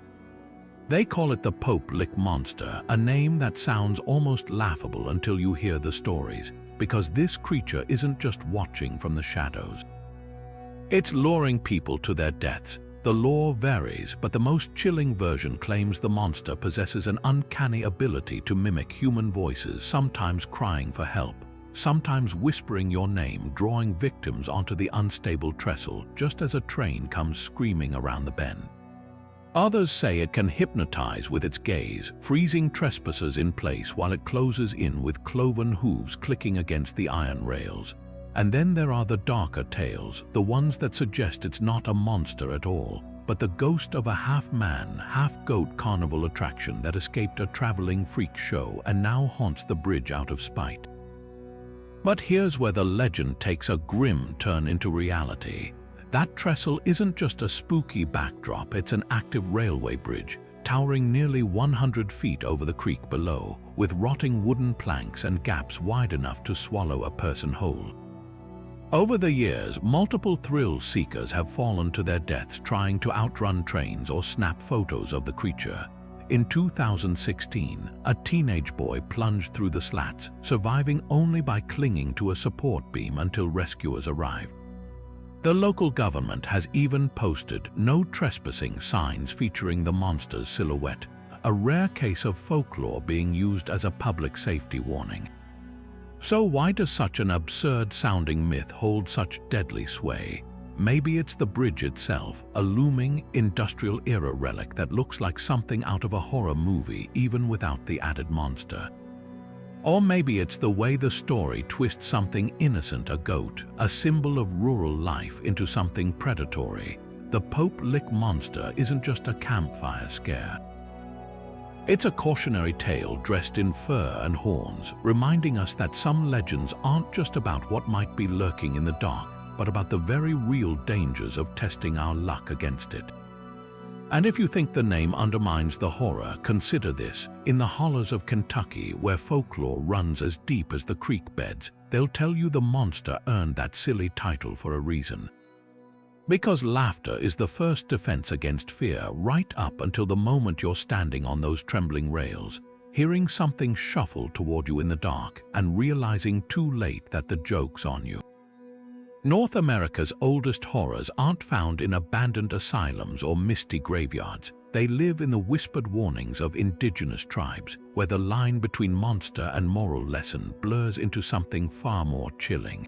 They call it the Pope Lick Monster, a name that sounds almost laughable until you hear the stories, because this creature isn't just watching from the shadows. It's luring people to their deaths. The lore varies, but the most chilling version claims the monster possesses an uncanny ability to mimic human voices, sometimes crying for help, sometimes whispering your name, drawing victims onto the unstable trestle just as a train comes screaming around the bend. Others say it can hypnotize with its gaze, freezing trespassers in place while it closes in with cloven hooves clicking against the iron rails. And then there are the darker tales, the ones that suggest it's not a monster at all, but the ghost of a half-man, half-goat carnival attraction that escaped a traveling freak show and now haunts the bridge out of spite. But here's where the legend takes a grim turn into reality. That trestle isn't just a spooky backdrop, it's an active railway bridge, towering nearly 100 feet over the creek below, with rotting wooden planks and gaps wide enough to swallow a person whole. Over the years, multiple thrill seekers have fallen to their deaths trying to outrun trains or snap photos of the creature. In 2016, a teenage boy plunged through the slats, surviving only by clinging to a support beam until rescuers arrived. The local government has even posted no trespassing signs featuring the monster's silhouette, a rare case of folklore being used as a public safety warning. So why does such an absurd-sounding myth hold such deadly sway? Maybe it's the bridge itself, a looming, industrial-era relic that looks like something out of a horror movie even without the added monster. Or maybe it's the way the story twists something innocent, a goat, a symbol of rural life, into something predatory. The Pope Lick Monster isn't just a campfire scare. It's a cautionary tale dressed in fur and horns, reminding us that some legends aren't just about what might be lurking in the dark, but about the very real dangers of testing our luck against it. And if you think the name undermines the horror, consider this. In the hollows of Kentucky, where folklore runs as deep as the creek beds, they'll tell you the monster earned that silly title for a reason. Because laughter is the first defense against fear, right up until the moment you're standing on those trembling rails, hearing something shuffle toward you in the dark and realizing too late that the joke's on you. North America's oldest horrors aren't found in abandoned asylums or misty graveyards. They live in the whispered warnings of indigenous tribes, where the line between monster and moral lesson blurs into something far more chilling.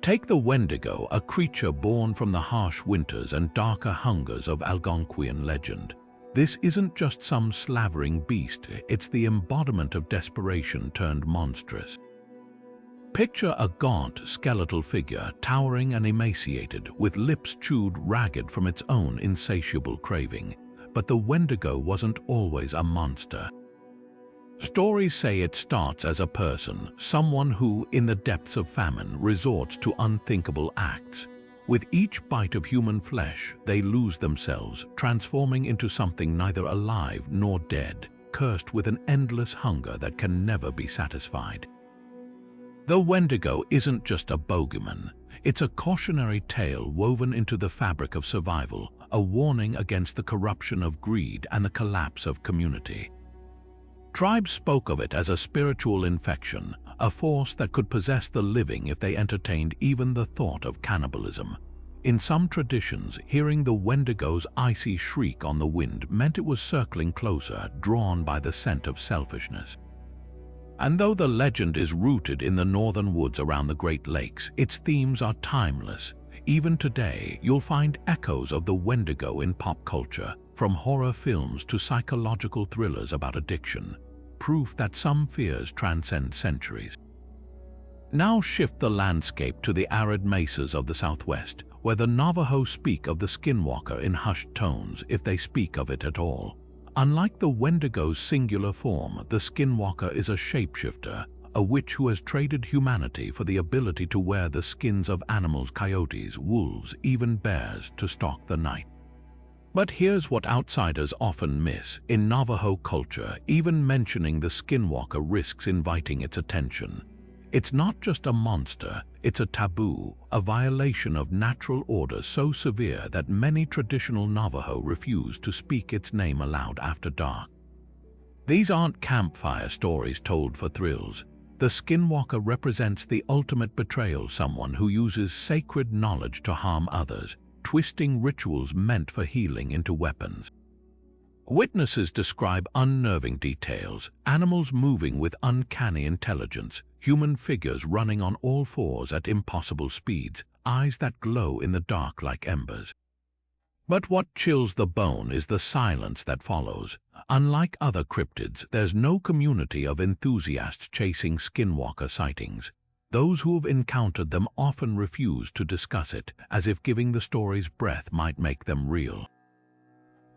Take the Wendigo, a creature born from the harsh winters and darker hungers of Algonquian legend. This isn't just some slavering beast, it's the embodiment of desperation turned monstrous. Picture a gaunt, skeletal figure, towering and emaciated, with lips chewed ragged from its own insatiable craving. But the Wendigo wasn't always a monster. Stories say it starts as a person, someone who, in the depths of famine, resorts to unthinkable acts. With each bite of human flesh, they lose themselves, transforming into something neither alive nor dead, cursed with an endless hunger that can never be satisfied. The Wendigo isn't just a bogeyman. It's a cautionary tale woven into the fabric of survival, a warning against the corruption of greed and the collapse of community. Tribes spoke of it as a spiritual infection, a force that could possess the living if they entertained even the thought of cannibalism. In some traditions, hearing the Wendigo's icy shriek on the wind meant it was circling closer, drawn by the scent of selfishness. And though the legend is rooted in the northern woods around the Great Lakes, its themes are timeless. Even today, you'll find echoes of the Wendigo in pop culture, from horror films to psychological thrillers about addiction, proof that some fears transcend centuries. Now shift the landscape to the arid mesas of the Southwest, where the Navajo speak of the skinwalker in hushed tones, if they speak of it at all. Unlike the Wendigo's singular form, the skinwalker is a shapeshifter, a witch who has traded humanity for the ability to wear the skins of animals, coyotes, wolves, even bears, to stalk the night. But here's what outsiders often miss. In Navajo culture, even mentioning the skinwalker risks inviting its attention. It's not just a monster, it's a taboo, a violation of natural order so severe that many traditional Navajo refuse to speak its name aloud after dark. These aren't campfire stories told for thrills. The skinwalker represents the ultimate betrayal, someone who uses sacred knowledge to harm others, twisting rituals meant for healing into weapons. Witnesses describe unnerving details, animals moving with uncanny intelligence, human figures running on all fours at impossible speeds, eyes that glow in the dark like embers. But what chills the bone is the silence that follows. Unlike other cryptids, there's no community of enthusiasts chasing skinwalker sightings. Those who have encountered them often refuse to discuss it, as if giving the stories breath might make them real.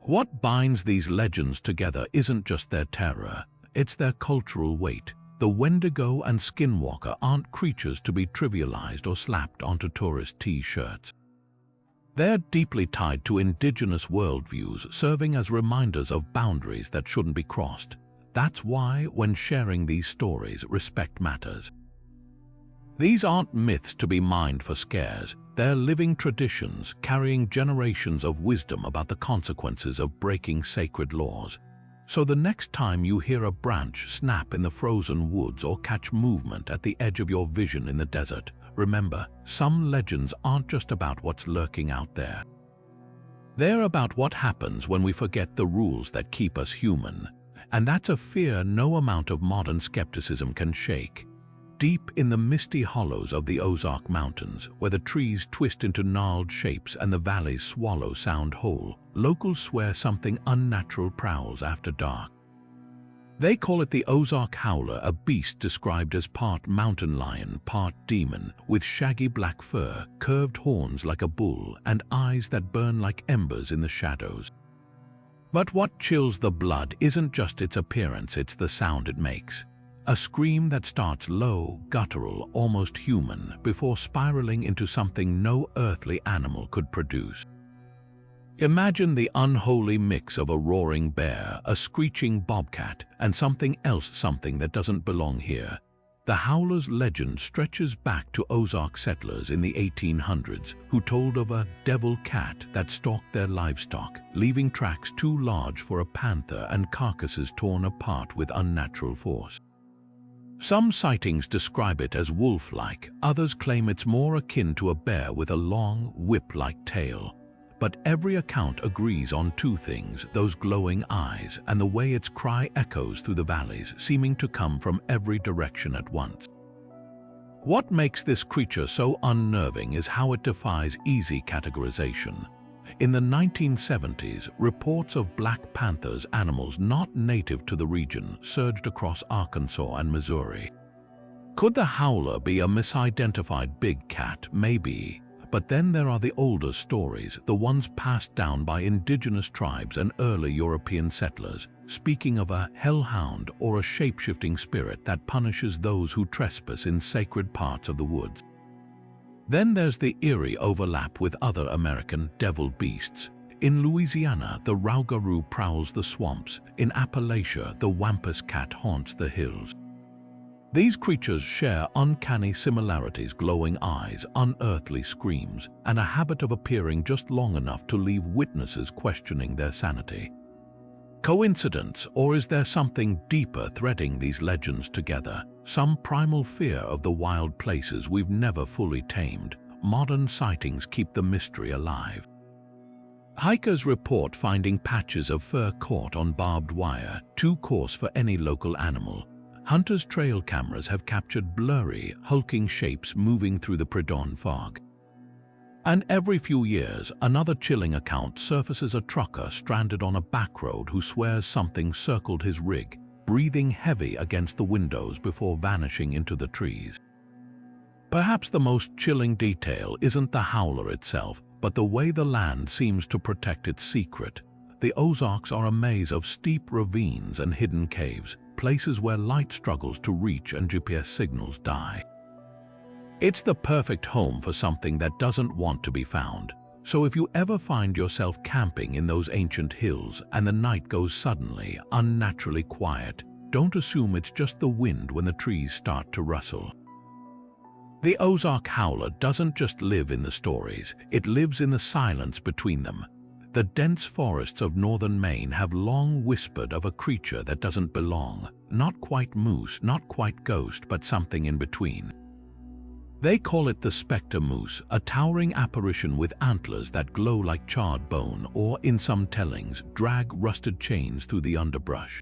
What binds these legends together isn't just their terror, it's their cultural weight. The Wendigo and skinwalker aren't creatures to be trivialized or slapped onto tourist T-shirts. They're deeply tied to indigenous worldviews, serving as reminders of boundaries that shouldn't be crossed. That's why, when sharing these stories, respect matters. These aren't myths to be mined for scares. They're living traditions, carrying generations of wisdom about the consequences of breaking sacred laws. So the next time you hear a branch snap in the frozen woods or catch movement at the edge of your vision in the desert, remember, some legends aren't just about what's lurking out there. They're about what happens when we forget the rules that keep us human. And that's a fear no amount of modern skepticism can shake. Deep in the misty hollows of the Ozark Mountains, where the trees twist into gnarled shapes and the valleys swallow sound whole, locals swear something unnatural prowls after dark. They call it the Ozark Howler, a beast described as part mountain lion, part demon, with shaggy black fur, curved horns like a bull, and eyes that burn like embers in the shadows. But what chills the blood isn't just its appearance, it's the sound it makes. A scream that starts low, guttural, almost human, before spiraling into something no earthly animal could produce. Imagine the unholy mix of a roaring bear, a screeching bobcat, and something else, something that doesn't belong here. The Howler's legend stretches back to Ozark settlers in the 1800s, who told of a devil cat that stalked their livestock, leaving tracks too large for a panther and carcasses torn apart with unnatural force. Some sightings describe it as wolf-like, others claim it's more akin to a bear with a long, whip-like tail. But every account agrees on two things: those glowing eyes and the way its cry echoes through the valleys, seeming to come from every direction at once. What makes this creature so unnerving is how it defies easy categorization. In the 1970s, reports of black panthers, animals not native to the region, surged across Arkansas and Missouri. Could the howler be a misidentified big cat? Maybe. But then there are the older stories, the ones passed down by indigenous tribes and early European settlers, speaking of a hellhound or a shape-shifting spirit that punishes those who trespass in sacred parts of the woods. Then there's the eerie overlap with other American devil beasts. In Louisiana, the rougarou prowls the swamps. In Appalachia, the wampus cat haunts the hills. These creatures share uncanny similarities: glowing eyes, unearthly screams, and a habit of appearing just long enough to leave witnesses questioning their sanity. Coincidence, or is there something deeper threading these legends together? Some primal fear of the wild places we've never fully tamed. Modern sightings keep the mystery alive. Hikers report finding patches of fur caught on barbed wire, too coarse for any local animal. Hunters' trail cameras have captured blurry, hulking shapes moving through the pre-dawn fog. And every few years, another chilling account surfaces: a trucker stranded on a back road who swears something circled his rig, breathing heavy against the windows before vanishing into the trees. Perhaps the most chilling detail isn't the howler itself, but the way the land seems to protect its secret. The Ozarks are a maze of steep ravines and hidden caves, places where light struggles to reach and GPS signals die. It's the perfect home for something that doesn't want to be found. So if you ever find yourself camping in those ancient hills and the night goes suddenly, unnaturally quiet, don't assume it's just the wind when the trees start to rustle. The Ozark Howler doesn't just live in the stories, it lives in the silence between them. The dense forests of northern Maine have long whispered of a creature that doesn't belong, not quite moose, not quite ghost, but something in between. They call it the specter moose, a towering apparition with antlers that glow like charred bone or, in some tellings, drag rusted chains through the underbrush.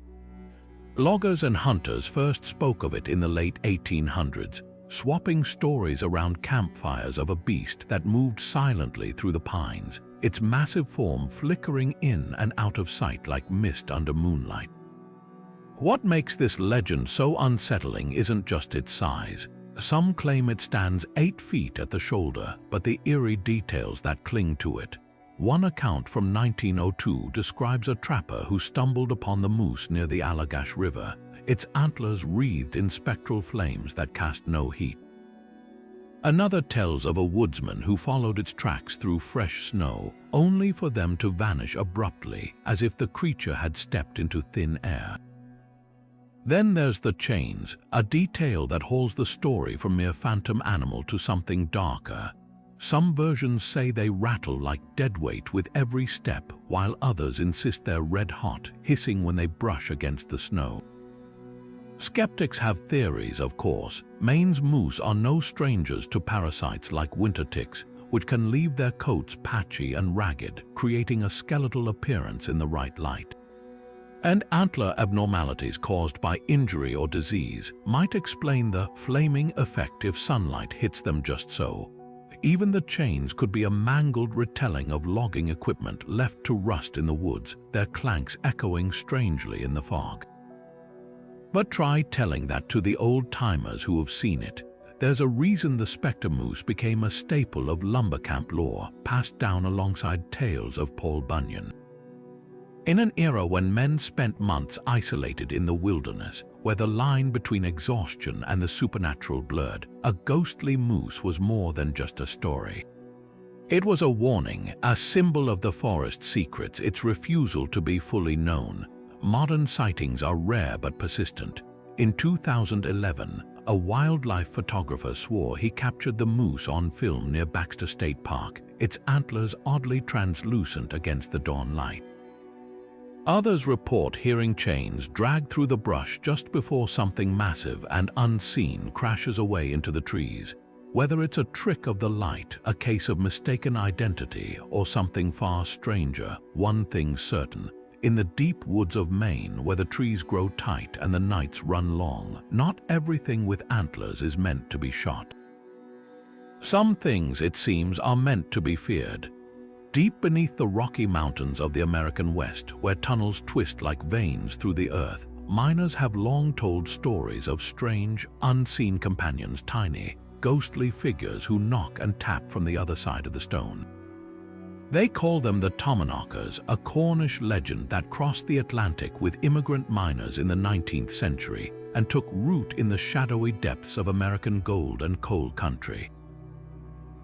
Loggers and hunters first spoke of it in the late 1800s, swapping stories around campfires of a beast that moved silently through the pines, its massive form flickering in and out of sight like mist under moonlight. What makes this legend so unsettling isn't just its size. Some claim it stands 8 feet at the shoulder, but the eerie details that cling to it. One account from 1902 describes a trapper who stumbled upon the moose near the Allagash River, its antlers wreathed in spectral flames that cast no heat. Another tells of a woodsman who followed its tracks through fresh snow, only for them to vanish abruptly, as if the creature had stepped into thin air. Then there's the chains, a detail that hauls the story from mere phantom animal to something darker. Some versions say they rattle like deadweight with every step, while others insist they're red-hot, hissing when they brush against the snow. Skeptics have theories, of course. Maine's moose are no strangers to parasites like winter ticks, which can leave their coats patchy and ragged, creating a skeletal appearance in the right light. And antler abnormalities caused by injury or disease might explain the flaming effect if sunlight hits them just so. Even the chains could be a mangled retelling of logging equipment left to rust in the woods, their clanks echoing strangely in the fog. But try telling that to the old-timers who have seen it. There's a reason the specter moose became a staple of lumber camp lore, passed down alongside tales of Paul Bunyan. In an era when men spent months isolated in the wilderness, where the line between exhaustion and the supernatural blurred, a ghostly moose was more than just a story. It was a warning, a symbol of the forest's secrets, its refusal to be fully known. Modern sightings are rare but persistent. In 2011, a wildlife photographer swore he captured the moose on film near Baxter State Park, its antlers oddly translucent against the dawn light. Others report hearing chains drag through the brush just before something massive and unseen crashes away into the trees. Whether it's a trick of the light, a case of mistaken identity, or something far stranger, one thing's certain. In the deep woods of Maine, where the trees grow tight and the nights run long, not everything with antlers is meant to be shot. Some things, it seems, are meant to be feared. Deep beneath the Rocky Mountains of the American West, where tunnels twist like veins through the earth, miners have long told stories of strange, unseen companions, tiny, ghostly figures who knock and tap from the other side of the stone. They call them the Tommanockers, a Cornish legend that crossed the Atlantic with immigrant miners in the 19th century and took root in the shadowy depths of American gold and coal country.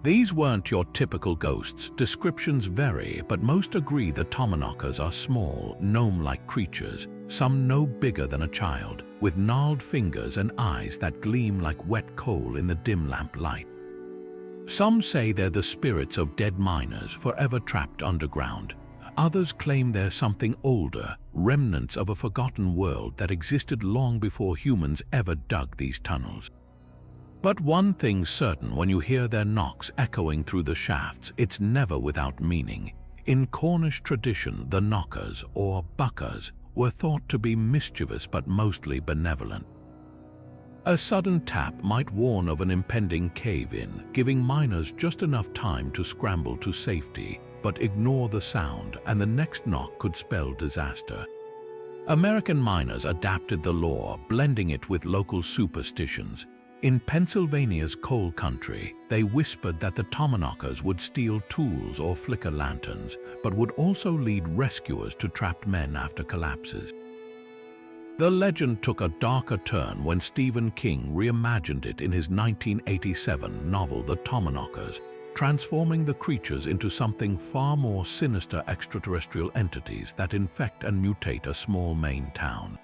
These weren't your typical ghosts. Descriptions vary, but most agree the Tommanockers are small, gnome-like creatures, some no bigger than a child, with gnarled fingers and eyes that gleam like wet coal in the dim lamp light. Some say they're the spirits of dead miners forever trapped underground. Others claim they're something older, remnants of a forgotten world that existed long before humans ever dug these tunnels. But one thing's certain: when you hear their knocks echoing through the shafts, it's never without meaning. In Cornish tradition, the knockers, or buckers, were thought to be mischievous but mostly benevolent. A sudden tap might warn of an impending cave-in, giving miners just enough time to scramble to safety, but ignore the sound, and the next knock could spell disaster. American miners adapted the lore, blending it with local superstitions. In Pennsylvania's coal country, they whispered that the Tommanockers would steal tools or flicker lanterns, but would also lead rescuers to trapped men after collapses. The legend took a darker turn when Stephen King reimagined it in his 1987 novel The Tommyknockers, transforming the creatures into something far more sinister: extraterrestrial entities that infect and mutate a small Maine town.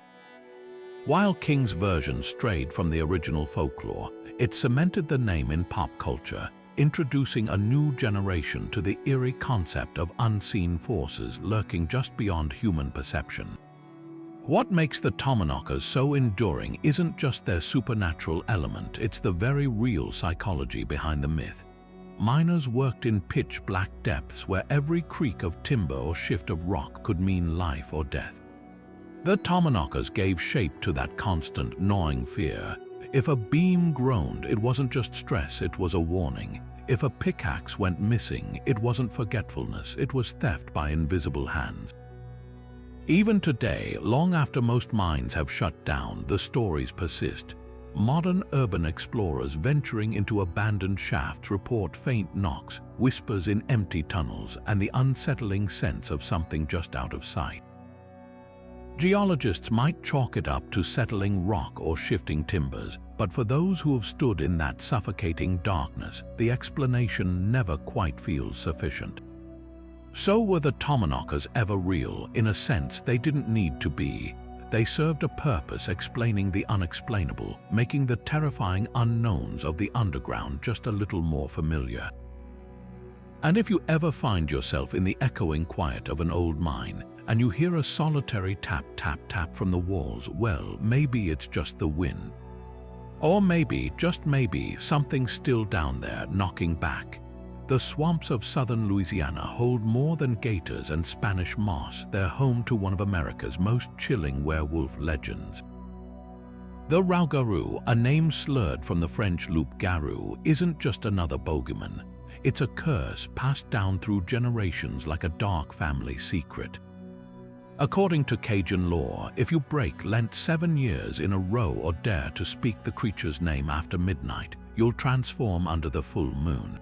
While King's version strayed from the original folklore, it cemented the name in pop culture, introducing a new generation to the eerie concept of unseen forces lurking just beyond human perception. What makes the Tommyknockers so enduring isn't just their supernatural element, it's the very real psychology behind the myth. Miners worked in pitch-black depths where every creak of timber or shift of rock could mean life or death. The Tommyknockers gave shape to that constant, gnawing fear. If a beam groaned, it wasn't just stress, it was a warning. If a pickaxe went missing, it wasn't forgetfulness, it was theft by invisible hands. Even today, long after most mines have shut down, the stories persist. Modern urban explorers venturing into abandoned shafts report faint knocks, whispers in empty tunnels, and the unsettling sense of something just out of sight. Geologists might chalk it up to settling rock or shifting timbers, but for those who have stood in that suffocating darkness, the explanation never quite feels sufficient. So were the Tommyknockers ever real? In a sense, they didn't need to be. They served a purpose, explaining the unexplainable, making the terrifying unknowns of the underground just a little more familiar. And if you ever find yourself in the echoing quiet of an old mine, and you hear a solitary tap, tap, tap from the walls, well, maybe it's just the wind. Or maybe, just maybe, something's still down there, knocking back. The swamps of southern Louisiana hold more than gators and Spanish moss. They're home to one of America's most chilling werewolf legends. The loup-garou, a name slurred from the French loup-garou, isn't just another bogeyman. It's a curse passed down through generations like a dark family secret. According to Cajun lore, if you break Lent 7 years in a row or dare to speak the creature's name after midnight, you'll transform under the full moon.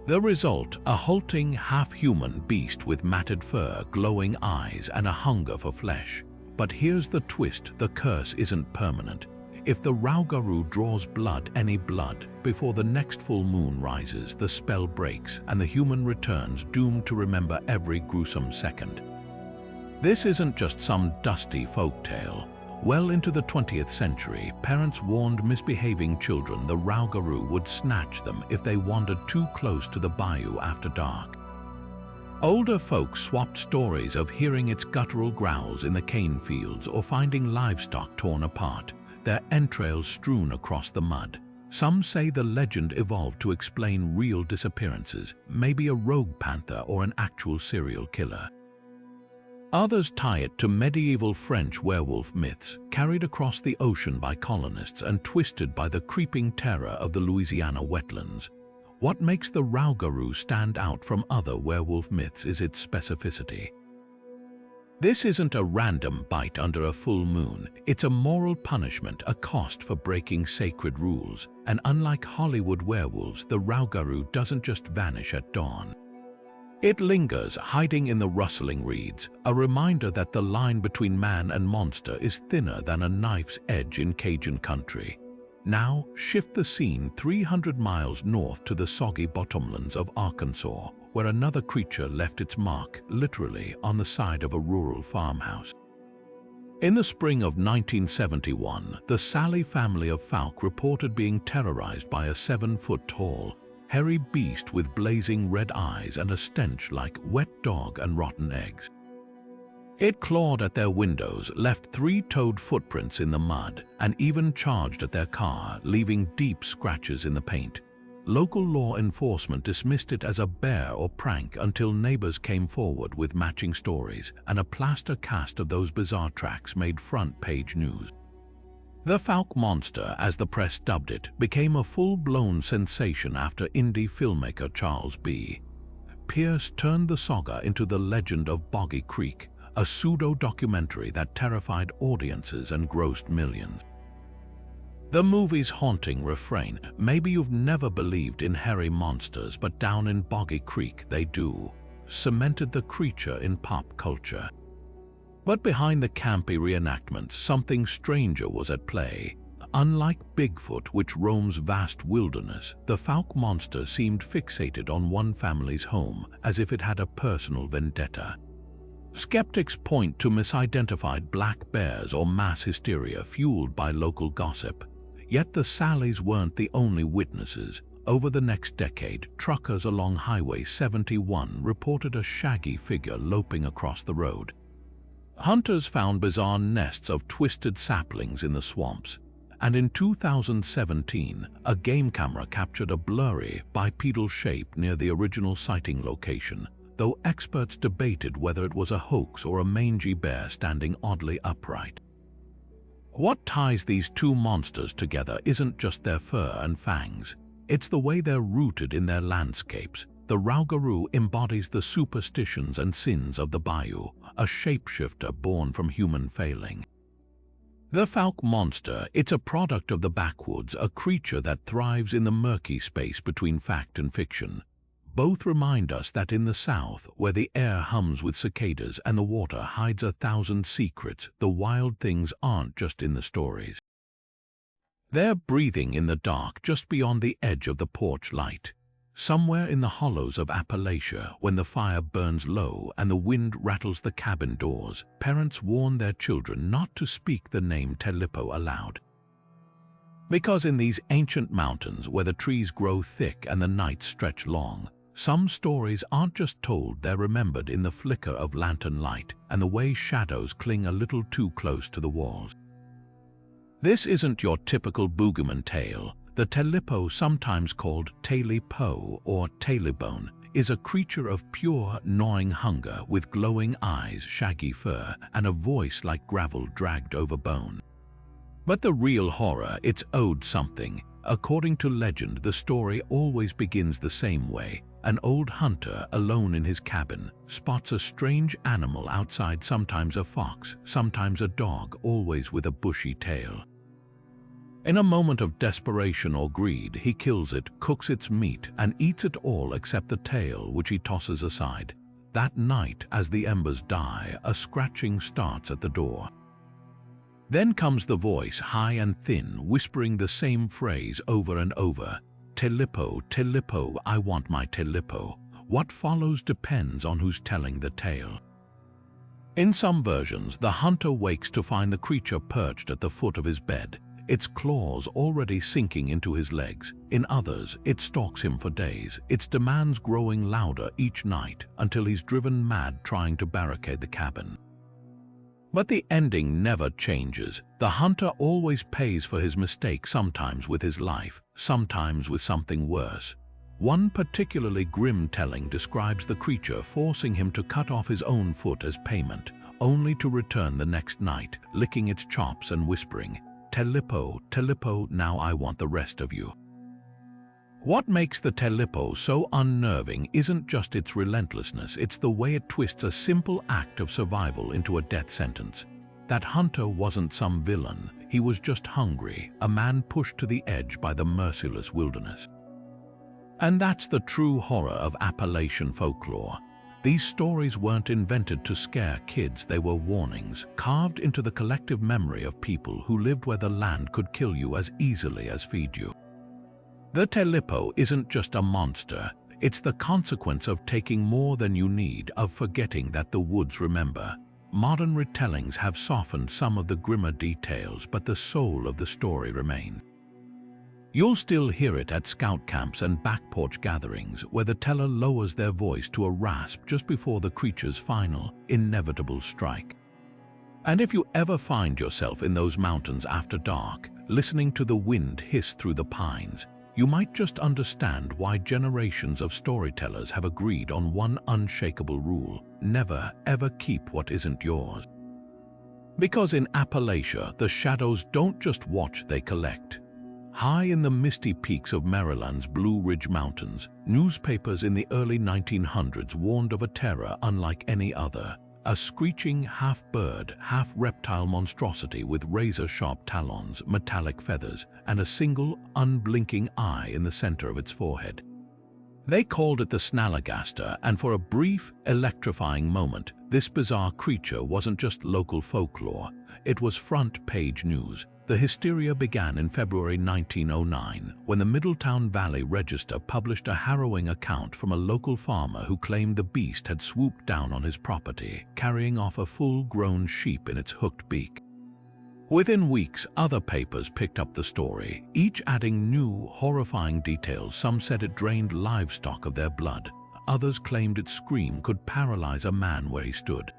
The result, a halting, half-human beast with matted fur, glowing eyes, and a hunger for flesh. But here's the twist: the curse isn't permanent. If the loup-garou draws blood, any blood, before the next full moon rises, the spell breaks, and the human returns doomed to remember every gruesome second. This isn't just some dusty folktale. Well into the 20th century, parents warned misbehaving children the loup-garou would snatch them if they wandered too close to the bayou after dark. Older folks swapped stories of hearing its guttural growls in the cane fields or finding livestock torn apart, their entrails strewn across the mud. Some say the legend evolved to explain real disappearances, maybe a rogue panther or an actual serial killer. Others tie it to medieval French werewolf myths, carried across the ocean by colonists and twisted by the creeping terror of the Louisiana wetlands. What makes the loup-garou stand out from other werewolf myths is its specificity. This isn't a random bite under a full moon. It's a moral punishment, a cost for breaking sacred rules. And unlike Hollywood werewolves, the loup-garou doesn't just vanish at dawn. It lingers, hiding in the rustling reeds, a reminder that the line between man and monster is thinner than a knife's edge in Cajun country. Now, shift the scene 300 miles north to the soggy bottomlands of Arkansas, where another creature left its mark, literally, on the side of a rural farmhouse. In the spring of 1971, the Sally family of Falk reported being terrorized by a 7-foot-tall, hairy beast with blazing red eyes and a stench like wet dog and rotten eggs. It clawed at their windows, left 3-toed footprints in the mud, and even charged at their car, leaving deep scratches in the paint. Local law enforcement dismissed it as a bear or prank until neighbors came forward with matching stories, and a plaster cast of those bizarre tracks made front-page news. The Falk Monster, as the press dubbed it, became a full-blown sensation after indie filmmaker Charles B. Pierce turned the saga into The Legend of Boggy Creek, a pseudo-documentary that terrified audiences and grossed millions. The movie's haunting refrain, "Maybe you've never believed in hairy monsters, but down in Boggy Creek they do," cemented the creature in pop culture. But behind the campy reenactments, something stranger was at play. Unlike Bigfoot, which roams vast wilderness, the Fouke monster seemed fixated on one family's home, as if it had a personal vendetta. Skeptics point to misidentified black bears or mass hysteria fueled by local gossip. Yet the Sallies weren't the only witnesses. Over the next decade, truckers along Highway 71 reported a shaggy figure loping across the road. Hunters found bizarre nests of twisted saplings in the swamps. And in 2017, a game camera captured a blurry, bipedal shape near the original sighting location, though experts debated whether it was a hoax or a mangy bear standing oddly upright. What ties these two monsters together isn't just their fur and fangs. It's the way they're rooted in their landscapes. The Rougarou embodies the superstitions and sins of the bayou, a shapeshifter born from human failing. The Fouke monster, it's a product of the backwoods, a creature that thrives in the murky space between fact and fiction. Both remind us that in the South, where the air hums with cicadas and the water hides 1,000 secrets, the wild things aren't just in the stories. They're breathing in the dark just beyond the edge of the porch light. Somewhere in the hollows of Appalachia, when the fire burns low and the wind rattles the cabin doors, parents warn their children not to speak the name Telipo aloud. Because in these ancient mountains where the trees grow thick and the nights stretch long, some stories aren't just told, they're remembered in the flicker of lantern light and the way shadows cling a little too close to the walls. This isn't your typical boogeyman tale. The Telipo, sometimes called Talipo or Talibone, is a creature of pure, gnawing hunger with glowing eyes, shaggy fur, and a voice like gravel dragged over bone. But the real horror, it's owed something. According to legend, the story always begins the same way. An old hunter, alone in his cabin, spots a strange animal outside, sometimes a fox, sometimes a dog, always with a bushy tail. In a moment of desperation or greed, he kills it, cooks its meat, and eats it all except the tail, which he tosses aside. That night, as the embers die, a scratching starts at the door. Then comes the voice, high and thin, whispering the same phrase over and over. Telipo, Telipo, I want my Telipo. What follows depends on who's telling the tale. In some versions, the hunter wakes to find the creature perched at the foot of his bed, its claws already sinking into his legs. In others, it stalks him for days, its demands growing louder each night until he's driven mad trying to barricade the cabin. But the ending never changes. The hunter always pays for his mistake, sometimes with his life, sometimes with something worse. One particularly grim telling describes the creature forcing him to cut off his own foot as payment, only to return the next night, licking its chops and whispering, Telipo, Telipo, now I want the rest of you. What makes the Telipo so unnerving isn't just its relentlessness, it's the way it twists a simple act of survival into a death sentence. That hunter wasn't some villain, he was just hungry, a man pushed to the edge by the merciless wilderness. And that's the true horror of Appalachian folklore. These stories weren't invented to scare kids, they were warnings, carved into the collective memory of people who lived where the land could kill you as easily as feed you. The Telipo isn't just a monster, it's the consequence of taking more than you need, of forgetting that the woods remember. Modern retellings have softened some of the grimmer details, but the soul of the story remains. You'll still hear it at scout camps and back porch gatherings, where the teller lowers their voice to a rasp just before the creature's final, inevitable strike. And if you ever find yourself in those mountains after dark, listening to the wind hiss through the pines, you might just understand why generations of storytellers have agreed on one unshakable rule: never, ever keep what isn't yours. Because in Appalachia, the shadows don't just watch, they collect. High in the misty peaks of Maryland's Blue Ridge Mountains, newspapers in the early 1900s warned of a terror unlike any other: a screeching half-bird, half-reptile monstrosity with razor-sharp talons, metallic feathers, and a single, unblinking eye in the center of its forehead. They called it the Snallygaster, and for a brief, electrifying moment, This bizarre creature wasn't just local folklore, it was front-page news. The hysteria began in February 1909, when the Middletown Valley Register published a harrowing account from a local farmer who claimed the beast had swooped down on his property, carrying off a full-grown sheep in its hooked beak. Within weeks, other papers picked up the story, each adding new, horrifying details. Some said it drained livestock of their blood. Others claimed its scream could paralyze a man where he stood.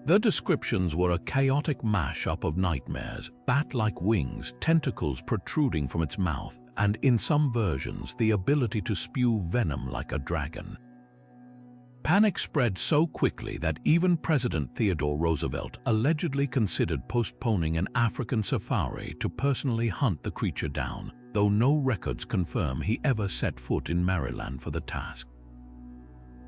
The descriptions were a chaotic mash-up of nightmares, bat-like wings, tentacles protruding from its mouth, and in some versions, the ability to spew venom like a dragon. Panic spread so quickly that even President Theodore Roosevelt allegedly considered postponing an African safari to personally hunt the creature down, though no records confirm he ever set foot in Maryland for the task.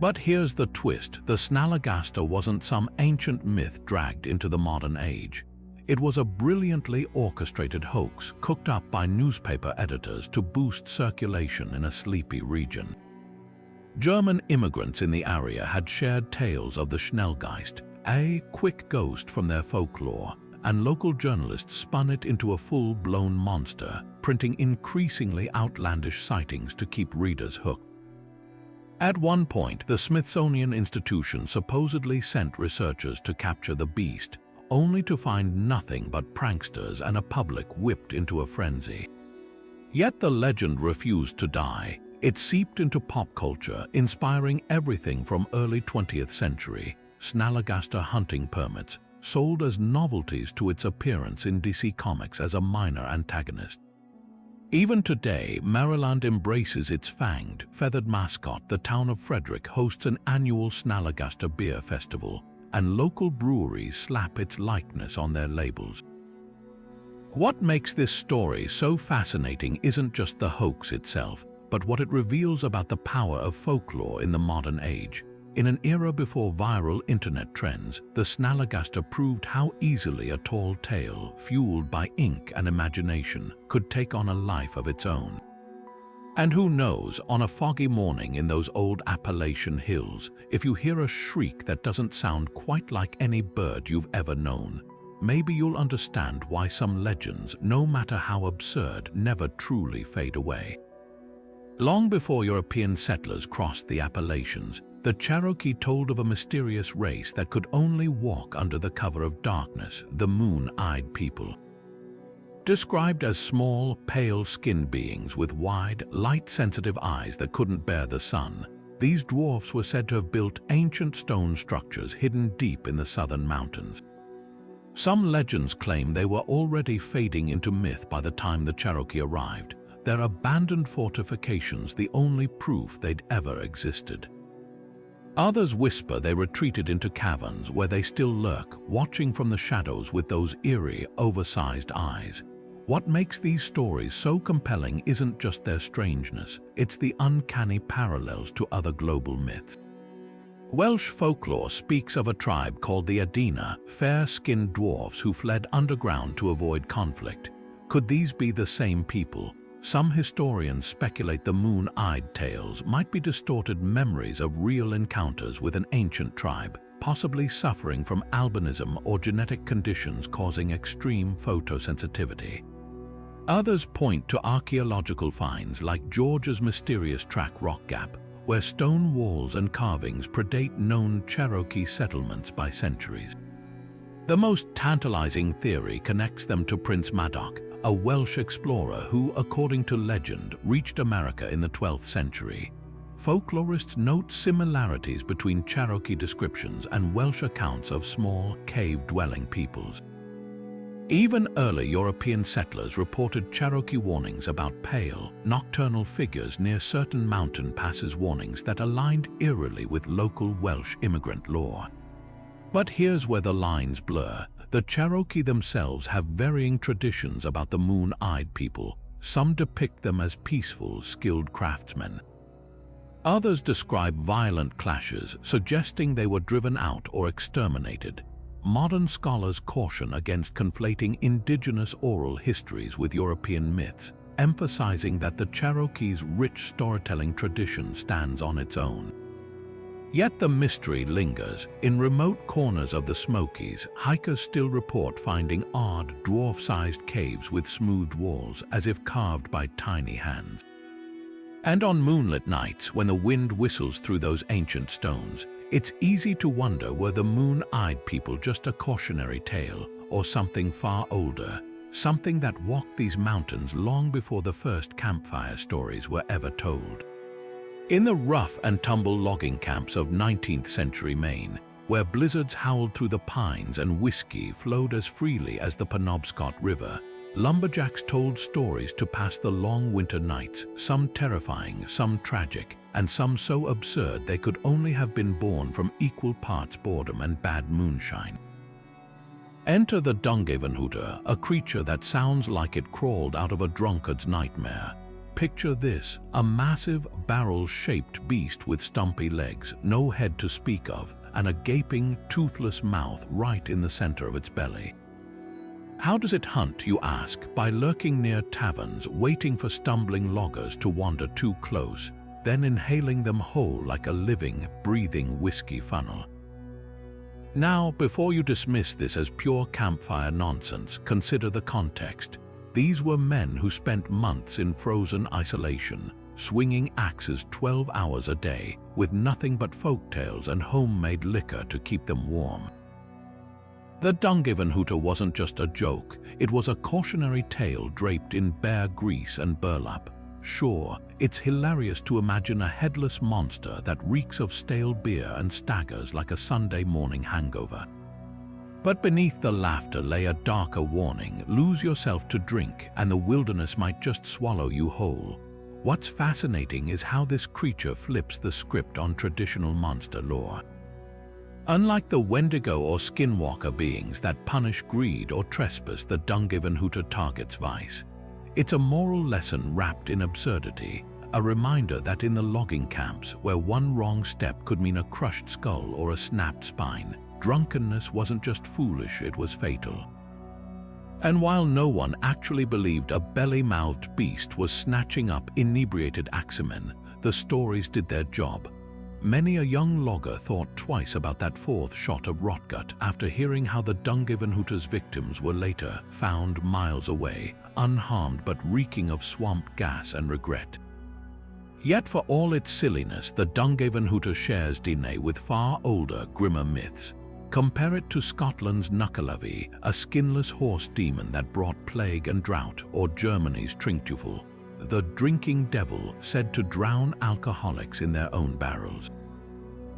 But here's the twist: the Snallegaster wasn't some ancient myth dragged into the modern age. It was a brilliantly orchestrated hoax cooked up by newspaper editors to boost circulation in a sleepy region. German immigrants in the area had shared tales of the Schnellgeist, a quick ghost from their folklore, and local journalists spun it into a full-blown monster, printing increasingly outlandish sightings to keep readers hooked. At one point, the Smithsonian Institution supposedly sent researchers to capture the beast, only to find nothing but pranksters and a public whipped into a frenzy. Yet the legend refused to die. It seeped into pop culture, inspiring everything from early 20th century Snallegaster hunting permits, sold as novelties, to its appearance in DC Comics as a minor antagonist. Even today, Maryland embraces its fanged, feathered mascot. The town of Frederick hosts an annual Snallegaster beer festival, and local breweries slap its likeness on their labels. What makes this story so fascinating isn't just the hoax itself, but what it reveals about the power of folklore in the modern age. In an era before viral internet trends, the Snallegaster proved how easily a tall tale, fueled by ink and imagination, could take on a life of its own. And who knows, on a foggy morning in those old Appalachian hills, if you hear a shriek that doesn't sound quite like any bird you've ever known, maybe you'll understand why some legends, no matter how absurd, never truly fade away. Long before European settlers crossed the Appalachians, the Cherokee told of a mysterious race that could only walk under the cover of darkness, the moon-eyed people. Described as small, pale-skinned beings with wide, light-sensitive eyes that couldn't bear the sun, these dwarfs were said to have built ancient stone structures hidden deep in the southern mountains. Some legends claim they were already fading into myth by the time the Cherokee arrived, their abandoned fortifications the only proof they'd ever existed. Others whisper they retreated into caverns where they still lurk, watching from the shadows with those eerie, oversized eyes. What makes these stories so compelling isn't just their strangeness, it's the uncanny parallels to other global myths. Welsh folklore speaks of a tribe called the Adena, fair-skinned dwarfs who fled underground to avoid conflict. Could these be the same people? Some historians speculate the moon-eyed tales might be distorted memories of real encounters with an ancient tribe, possibly suffering from albinism or genetic conditions causing extreme photosensitivity. Others point to archaeological finds like Georgia's mysterious Track Rock Gap, where stone walls and carvings predate known Cherokee settlements by centuries. The most tantalizing theory connects them to Prince Madoc, a Welsh explorer who, according to legend, reached America in the 12th century. Folklorists note similarities between Cherokee descriptions and Welsh accounts of small, cave-dwelling peoples. Even early European settlers reported Cherokee warnings about pale, nocturnal figures near certain mountain passes, warnings that aligned eerily with local Welsh immigrant lore. But here's where the lines blur. The Cherokee themselves have varying traditions about the moon-eyed people. Some depict them as peaceful, skilled craftsmen. Others describe violent clashes, suggesting they were driven out or exterminated. Modern scholars caution against conflating indigenous oral histories with European myths, emphasizing that the Cherokee's rich storytelling tradition stands on its own. Yet the mystery lingers. In remote corners of the Smokies, hikers still report finding odd, dwarf-sized caves with smoothed walls as if carved by tiny hands. And on moonlit nights, when the wind whistles through those ancient stones, it's easy to wonder, were the moon-eyed people just a cautionary tale, or something far older, something that walked these mountains long before the first campfire stories were ever told? In the rough-and-tumble logging camps of 19th century Maine, where blizzards howled through the pines and whiskey flowed as freely as the Penobscot River, lumberjacks told stories to pass the long winter nights, some terrifying, some tragic, and some so absurd they could only have been born from equal parts boredom and bad moonshine. Enter the Dungavenhooter, a creature that sounds like it crawled out of a drunkard's nightmare. Picture this, a massive, barrel-shaped beast with stumpy legs, no head to speak of, and a gaping, toothless mouth right in the center of its belly. How does it hunt, you ask? By lurking near taverns, waiting for stumbling loggers to wander too close, then inhaling them whole like a living, breathing whiskey funnel. Now, before you dismiss this as pure campfire nonsense, consider the context. These were men who spent months in frozen isolation, swinging axes 12 hours a day, with nothing but folktales and homemade liquor to keep them warm. The Dungavenhooter wasn't just a joke, it was a cautionary tale draped in bear grease and burlap. Sure, it's hilarious to imagine a headless monster that reeks of stale beer and staggers like a Sunday morning hangover. But beneath the laughter lay a darker warning: lose yourself to drink and the wilderness might just swallow you whole. What's fascinating is how this creature flips the script on traditional monster lore. Unlike the Wendigo or Skinwalker beings that punish greed or trespass, the Dungavenhooter targets vice. It's a moral lesson wrapped in absurdity, a reminder that in the logging camps, where one wrong step could mean a crushed skull or a snapped spine, drunkenness wasn't just foolish, it was fatal. And while no one actually believed a belly-mouthed beast was snatching up inebriated axemen, the stories did their job. Many a young logger thought twice about that fourth shot of rotgut after hearing how the Dungavenhooter's victims were later found miles away, unharmed but reeking of swamp gas and regret. Yet for all its silliness, the Dungavenhooter shares DNA with far older, grimmer myths. Compare it to Scotland's Nuckalavee, a skinless horse demon that brought plague and drought, or Germany's Trinktufel, the drinking devil said to drown alcoholics in their own barrels.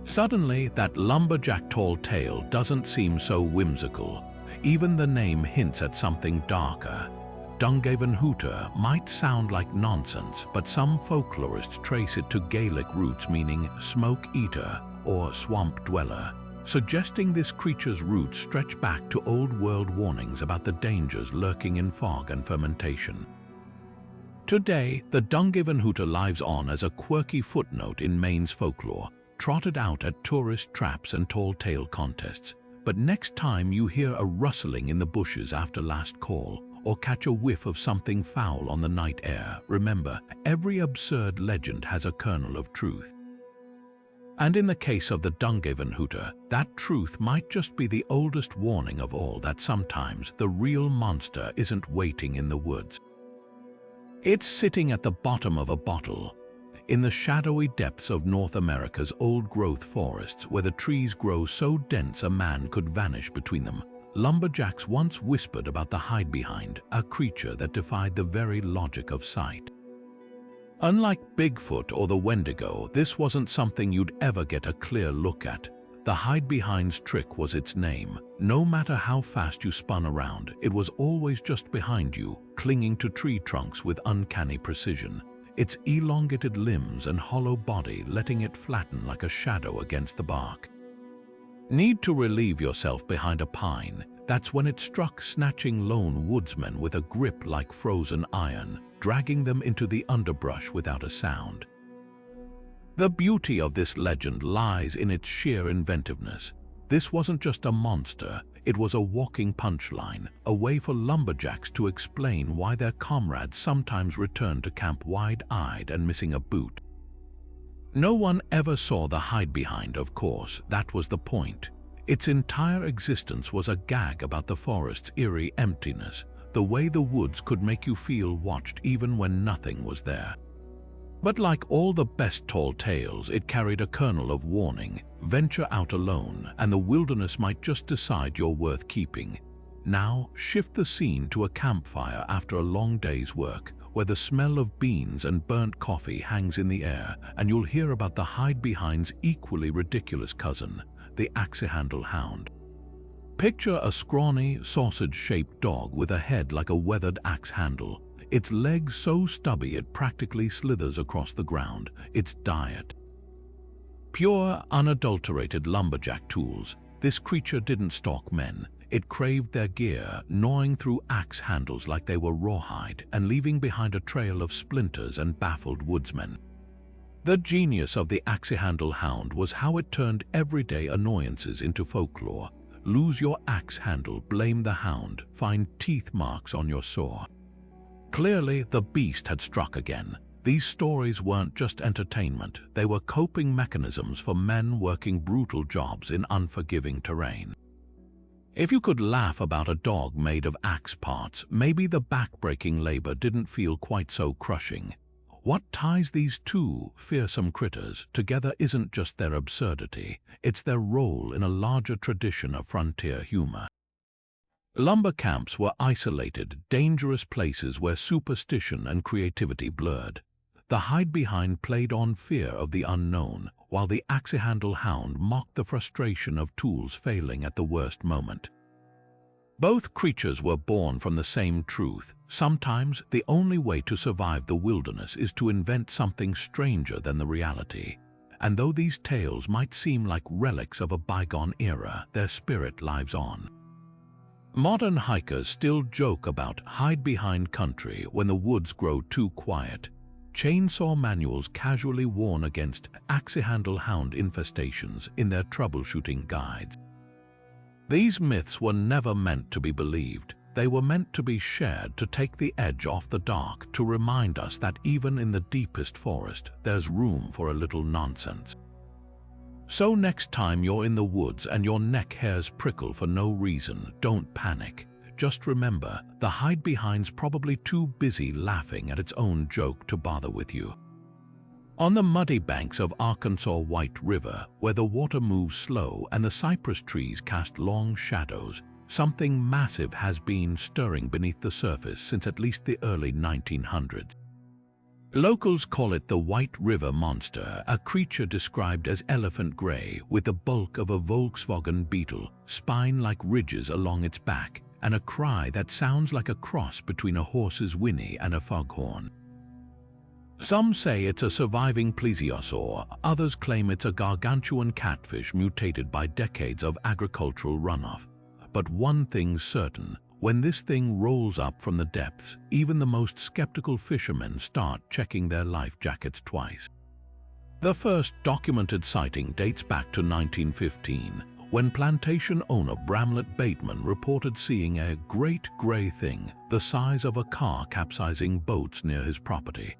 Suddenly, that lumberjack tall tale doesn't seem so whimsical. Even the name hints at something darker. Dungavenhooter might sound like nonsense, but some folklorists trace it to Gaelic roots meaning smoke eater or swamp dweller, suggesting this creature's roots stretch back to old world warnings about the dangers lurking in fog and fermentation. Today, the Dungavenhooter lives on as a quirky footnote in Maine's folklore, trotted out at tourist traps and tall tale contests. But next time you hear a rustling in the bushes after last call, or catch a whiff of something foul on the night air, remember, every absurd legend has a kernel of truth. And in the case of the Dungavenhooter, that truth might just be the oldest warning of all, that sometimes the real monster isn't waiting in the woods. It's sitting at the bottom of a bottle, in the shadowy depths of North America's old-growth forests, where the trees grow so dense a man could vanish between them. Lumberjacks once whispered about the hide-behind, a creature that defied the very logic of sight. Unlike Bigfoot or the Wendigo, this wasn't something you'd ever get a clear look at. The hide-behind's trick was its name. No matter how fast you spun around, it was always just behind you, clinging to tree trunks with uncanny precision, its elongated limbs and hollow body letting it flatten like a shadow against the bark. Need to relieve yourself behind a pine? That's when it struck, snatching lone woodsmen with a grip like frozen iron, dragging them into the underbrush without a sound. The beauty of this legend lies in its sheer inventiveness. This wasn't just a monster, it was a walking punchline, a way for lumberjacks to explain why their comrades sometimes returned to camp wide-eyed and missing a boot. No one ever saw the hide-behind, of course, that was the point. Its entire existence was a gag about the forest's eerie emptiness, the way the woods could make you feel watched even when nothing was there. But like all the best tall tales, it carried a kernel of warning: venture out alone, and the wilderness might just decide you're worth keeping. Now, shift the scene to a campfire after a long day's work, where the smell of beans and burnt coffee hangs in the air, and you'll hear about the hide-behind's equally ridiculous cousin, the axe-handle hound. Picture a scrawny, sausage-shaped dog with a head like a weathered axe handle, its legs so stubby it practically slithers across the ground, its diet. Pure, unadulterated lumberjack tools, this creature didn't stalk men. It craved their gear, gnawing through axe handles like they were rawhide and leaving behind a trail of splinters and baffled woodsmen. The genius of the axe-handle hound was how it turned everyday annoyances into folklore. Lose your axe handle, blame the hound, find teeth marks on your saw. Clearly, the beast had struck again. These stories weren't just entertainment, they were coping mechanisms for men working brutal jobs in unforgiving terrain. If you could laugh about a dog made of axe parts, maybe the back-breaking labor didn't feel quite so crushing. What ties these two fearsome critters together isn't just their absurdity, it's their role in a larger tradition of frontier humor. Lumber camps were isolated, dangerous places where superstition and creativity blurred. The hide-behind played on fear of the unknown, while the axe-handle hound mocked the frustration of tools failing at the worst moment. Both creatures were born from the same truth. Sometimes the only way to survive the wilderness is to invent something stranger than the reality. And though these tales might seem like relics of a bygone era, their spirit lives on. Modern hikers still joke about hide-behind country when the woods grow too quiet. Chainsaw manuals casually warn against axe-handle hound infestations in their troubleshooting guides. These myths were never meant to be believed. They were meant to be shared to take the edge off the dark, to remind us that even in the deepest forest, there's room for a little nonsense. So next time you're in the woods and your neck hairs prickle for no reason, don't panic. Just remember, the hide-behind's probably too busy laughing at its own joke to bother with you. On the muddy banks of Arkansas White River, where the water moves slow and the cypress trees cast long shadows, something massive has been stirring beneath the surface since at least the early 1900s. Locals call it the White River Monster, a creature described as elephant gray with the bulk of a Volkswagen Beetle, spine-like ridges along its back, and a cry that sounds like a cross between a horse's whinny and a foghorn. Some say it's a surviving plesiosaur, others claim it's a gargantuan catfish mutated by decades of agricultural runoff. But one thing's certain, when this thing rolls up from the depths, even the most skeptical fishermen start checking their life jackets twice. The first documented sighting dates back to 1915, when plantation owner Bramlett Bateman reported seeing a great gray thing the size of a car capsizing boats near his property.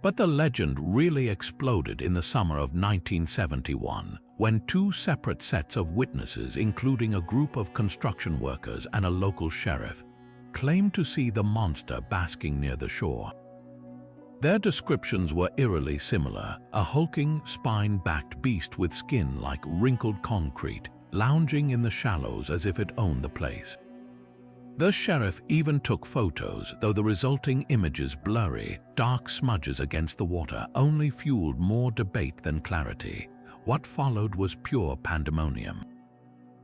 But the legend really exploded in the summer of 1971, when two separate sets of witnesses, including a group of construction workers and a local sheriff, claimed to see the monster basking near the shore. Their descriptions were eerily similar: a hulking, spine-backed beast with skin like wrinkled concrete, lounging in the shallows as if it owned the place. The sheriff even took photos, though the resulting images, blurry, dark smudges against the water, only fueled more debate than clarity. What followed was pure pandemonium.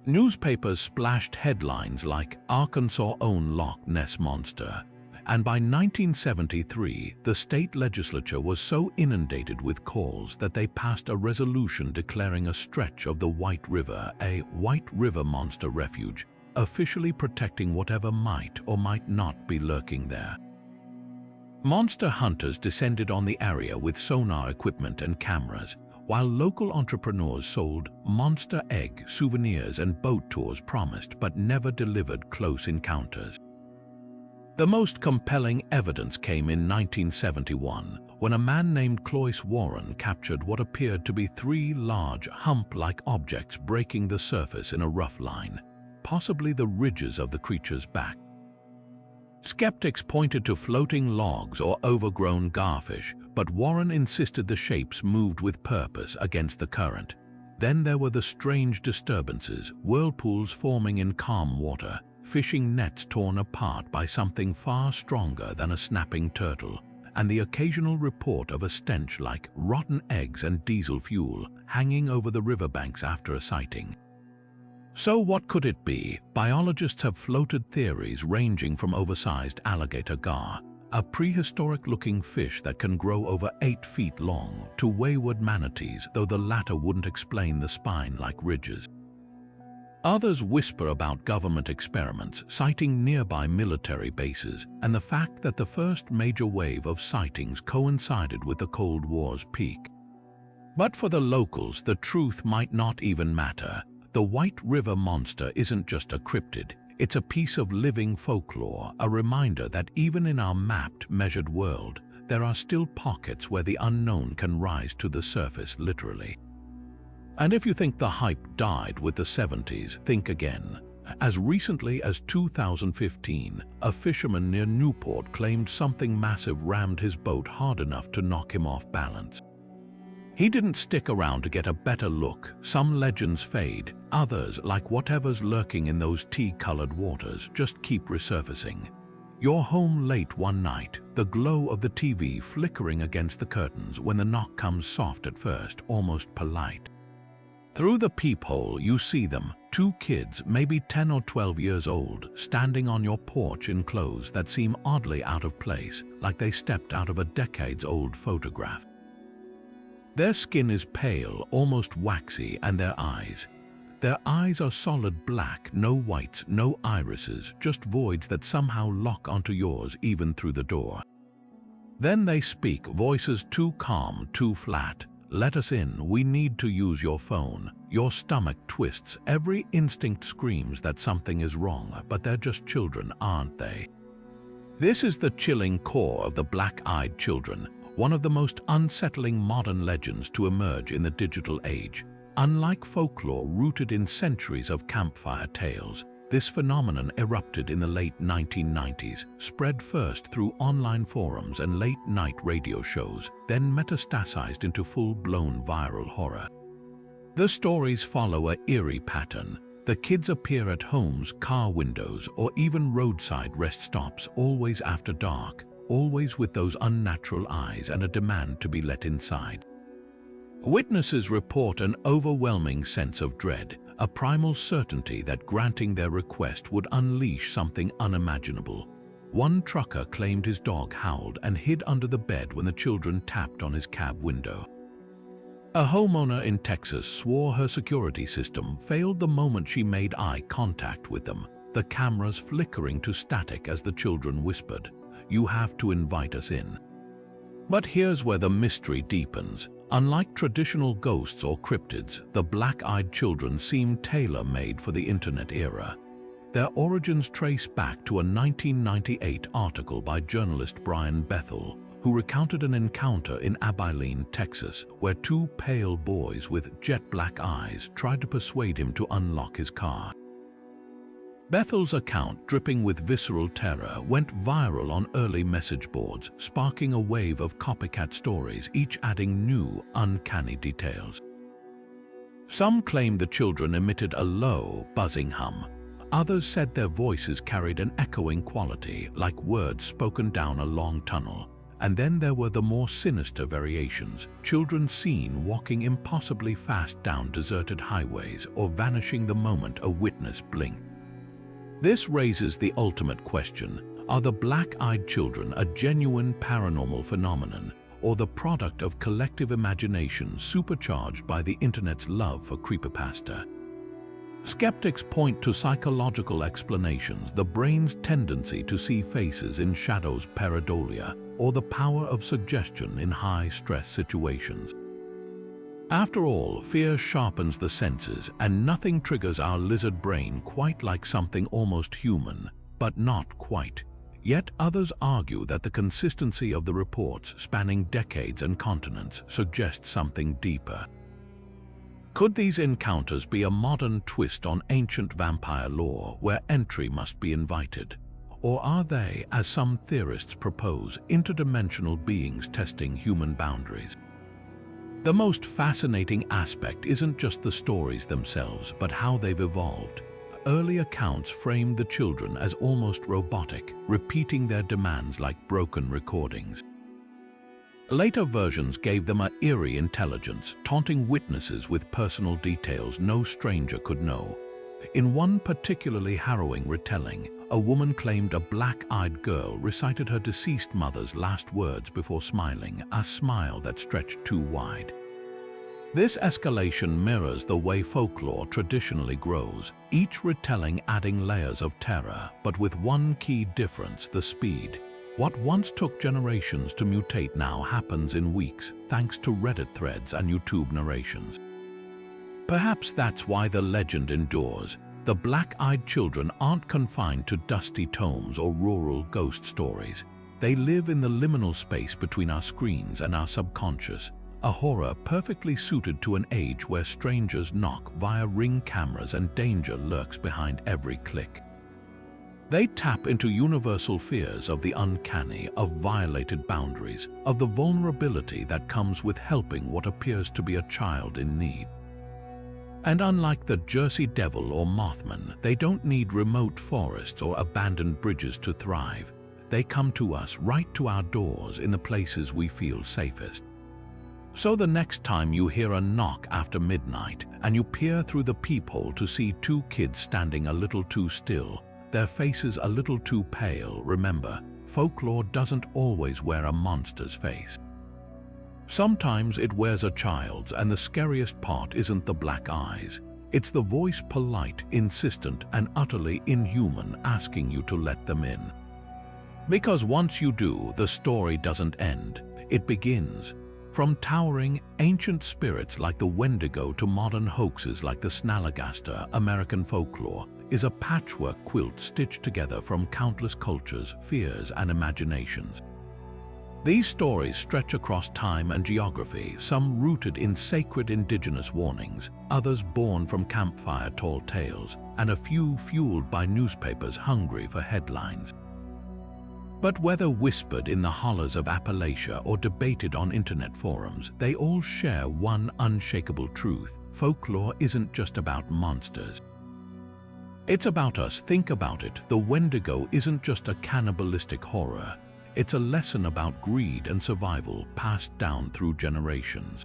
Newspapers splashed headlines like "Arkansas' own Loch Ness Monster," and by 1973, the state legislature was so inundated with calls that they passed a resolution declaring a stretch of the White River a White River Monster Refuge, officially protecting whatever might or might not be lurking there. Monster hunters descended on the area with sonar equipment and cameras, while local entrepreneurs sold monster egg souvenirs and boat tours promised but never delivered close encounters. The most compelling evidence came in 1971, when a man named Cloyce Warren captured what appeared to be three large, hump-like objects breaking the surface in a rough line, possibly the ridges of the creature's back. Skeptics pointed to floating logs or overgrown garfish, but Warren insisted the shapes moved with purpose against the current. Then there were the strange disturbances, whirlpools forming in calm water, fishing nets torn apart by something far stronger than a snapping turtle, and the occasional report of a stench like rotten eggs and diesel fuel hanging over the riverbanks after a sighting. So what could it be? Biologists have floated theories ranging from oversized alligator gar, a prehistoric-looking fish that can grow over 8 feet long, to wayward manatees, though the latter wouldn't explain the spine-like ridges. Others whisper about government experiments, citing nearby military bases, and the fact that the first major wave of sightings coincided with the Cold War's peak. But for the locals, the truth might not even matter. The White River Monster isn't just a cryptid, it's a piece of living folklore, a reminder that even in our mapped, measured world, there are still pockets where the unknown can rise to the surface literally. And if you think the hype died with the 70s, think again. As recently as 2015, a fisherman near Newport claimed something massive rammed his boat hard enough to knock him off balance. He didn't stick around to get a better look. Some legends fade, others, like whatever's lurking in those tea-colored waters, just keep resurfacing. You're home late one night, the glow of the TV flickering against the curtains when the knock comes soft at first, almost polite. Through the peephole, you see them, two kids, maybe 10 or 12 years old, standing on your porch in clothes that seem oddly out of place, like they stepped out of a decades-old photograph. Their skin is pale, almost waxy, and their eyes are solid black, no whites, no irises, just voids that somehow lock onto yours even through the door. Then they speak, voices too calm, too flat. Let us in, we need to use your phone. Your stomach twists, every instinct screams that something is wrong, but they're just children, aren't they? This is the chilling core of the Black-Eyed Children, one of the most unsettling modern legends to emerge in the digital age. Unlike folklore rooted in centuries of campfire tales, this phenomenon erupted in the late 1990s, spread first through online forums and late-night radio shows, then metastasized into full-blown viral horror. The stories follow an eerie pattern. The kids appear at homes, car windows, or even roadside rest stops, always after dark, always with those unnatural eyes and a demand to be let inside. Witnesses report an overwhelming sense of dread, a primal certainty that granting their request would unleash something unimaginable. One trucker claimed his dog howled and hid under the bed when the children tapped on his cab window. A homeowner in Texas swore her security system failed the moment she made eye contact with them, the cameras flickering to static as the children whispered, "You have to invite us in." But here's where the mystery deepens. Unlike traditional ghosts or cryptids, the Black-Eyed Children seem tailor-made for the internet era. Their origins trace back to a 1998 article by journalist Brian Bethel, who recounted an encounter in Abilene, Texas, where two pale boys with jet-black eyes tried to persuade him to unlock his car. Bethel's account, dripping with visceral terror, went viral on early message boards, sparking a wave of copycat stories, each adding new, uncanny details. Some claimed the children emitted a low, buzzing hum. Others said their voices carried an echoing quality, like words spoken down a long tunnel. And then there were the more sinister variations, children seen walking impossibly fast down deserted highways or vanishing the moment a witness blinked. This raises the ultimate question: are the Black-Eyed Children a genuine paranormal phenomenon, or the product of collective imagination supercharged by the internet's love for creepypasta? Skeptics point to psychological explanations, the brain's tendency to see faces in shadows, pareidolia, or the power of suggestion in high-stress situations. After all, fear sharpens the senses, and nothing triggers our lizard brain quite like something almost human, but not quite. Yet others argue that the consistency of the reports spanning decades and continents suggests something deeper. Could these encounters be a modern twist on ancient vampire lore where entry must be invited? Or are they, as some theorists propose, interdimensional beings testing human boundaries? The most fascinating aspect isn't just the stories themselves, but how they've evolved. Early accounts framed the children as almost robotic, repeating their demands like broken recordings. Later versions gave them an eerie intelligence, taunting witnesses with personal details no stranger could know. In one particularly harrowing retelling, a woman claimed a black-eyed girl recited her deceased mother's last words before smiling, a smile that stretched too wide. This escalation mirrors the way folklore traditionally grows, each retelling adding layers of terror, but with one key difference: the speed. What once took generations to mutate now happens in weeks, thanks to Reddit threads and YouTube narrations. Perhaps that's why the legend endures. The black-eyed children aren't confined to dusty tomes or rural ghost stories. They live in the liminal space between our screens and our subconscious, a horror perfectly suited to an age where strangers knock via Ring cameras and danger lurks behind every click. They tap into universal fears of the uncanny, of violated boundaries, of the vulnerability that comes with helping what appears to be a child in need. And unlike the Jersey Devil or Mothman, they don't need remote forests or abandoned bridges to thrive. They come to us, right to our doors, in the places we feel safest. So the next time you hear a knock after midnight and you peer through the peephole to see two kids standing a little too still, their faces a little too pale, remember, folklore doesn't always wear a monster's face. Sometimes it wears a child's, and the scariest part isn't the black eyes. It's the voice, polite, insistent, and utterly inhuman, asking you to let them in. Because once you do, the story doesn't end. It begins. From towering, ancient spirits like the Wendigo to modern hoaxes like the Snallygaster, American folklore is a patchwork quilt stitched together from countless cultures, fears, and imaginations. These stories stretch across time and geography, some rooted in sacred indigenous warnings, others born from campfire tall tales, and a few fueled by newspapers hungry for headlines. But whether whispered in the hollows of Appalachia or debated on internet forums, they all share one unshakable truth: folklore isn't just about monsters. It's about us. Think about it. The Wendigo isn't just a cannibalistic horror. It's a lesson about greed and survival passed down through generations.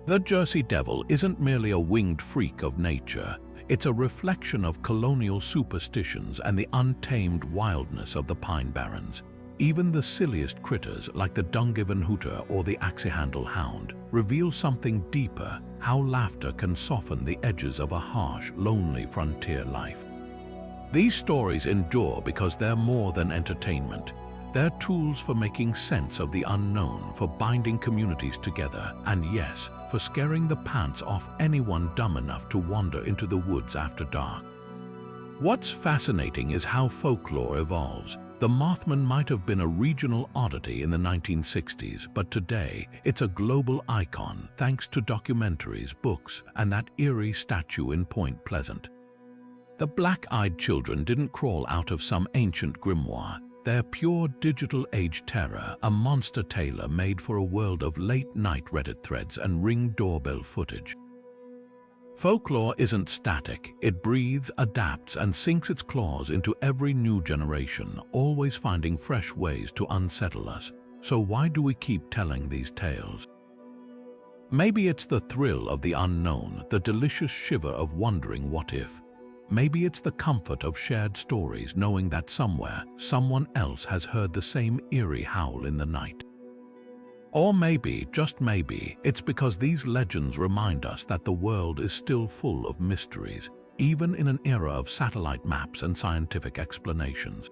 The Jersey Devil isn't merely a winged freak of nature. It's a reflection of colonial superstitions and the untamed wildness of the Pine Barrens. Even the silliest critters, like the Dungiven hooter or the axe-handle hound, reveal something deeper: how laughter can soften the edges of a harsh, lonely frontier life. These stories endure because they're more than entertainment. They're tools for making sense of the unknown, for binding communities together, and yes, for scaring the pants off anyone dumb enough to wander into the woods after dark. What's fascinating is how folklore evolves. The Mothman might have been a regional oddity in the 1960s, but today it's a global icon thanks to documentaries, books, and that eerie statue in Point Pleasant. The black-eyed children didn't crawl out of some ancient grimoire. They're pure digital age terror, a monster tailor-made for a world of late-night Reddit threads and Ring doorbell footage. Folklore isn't static. It breathes, adapts, and sinks its claws into every new generation, always finding fresh ways to unsettle us. So why do we keep telling these tales? Maybe it's the thrill of the unknown, the delicious shiver of wondering what if. Maybe it's the comfort of shared stories, knowing that somewhere, someone else has heard the same eerie howl in the night. Or maybe, just maybe, it's because these legends remind us that the world is still full of mysteries, even in an era of satellite maps and scientific explanations.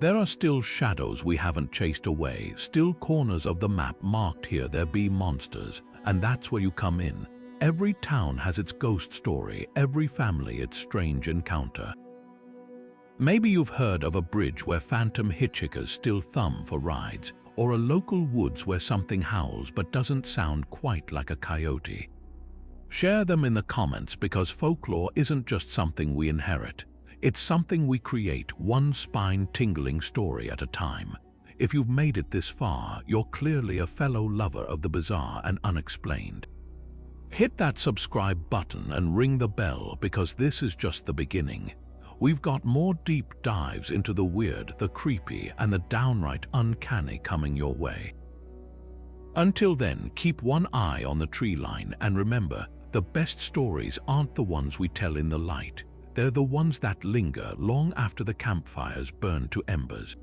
There are still shadows we haven't chased away, still corners of the map marked here there be monsters, and that's where you come in. Every town has its ghost story, every family its strange encounter. Maybe you've heard of a bridge where phantom hitchhikers still thumb for rides, or a local woods where something howls but doesn't sound quite like a coyote. Share them in the comments, because folklore isn't just something we inherit. It's something we create, one spine-tingling story at a time. If you've made it this far, you're clearly a fellow lover of the bizarre and unexplained. Hit that subscribe button and ring the bell, because this is just the beginning. We've got more deep dives into the weird, the creepy, and the downright uncanny coming your way. Until then, keep one eye on the tree line, and remember, the best stories aren't the ones we tell in the light. They're the ones that linger long after the campfires burn to embers.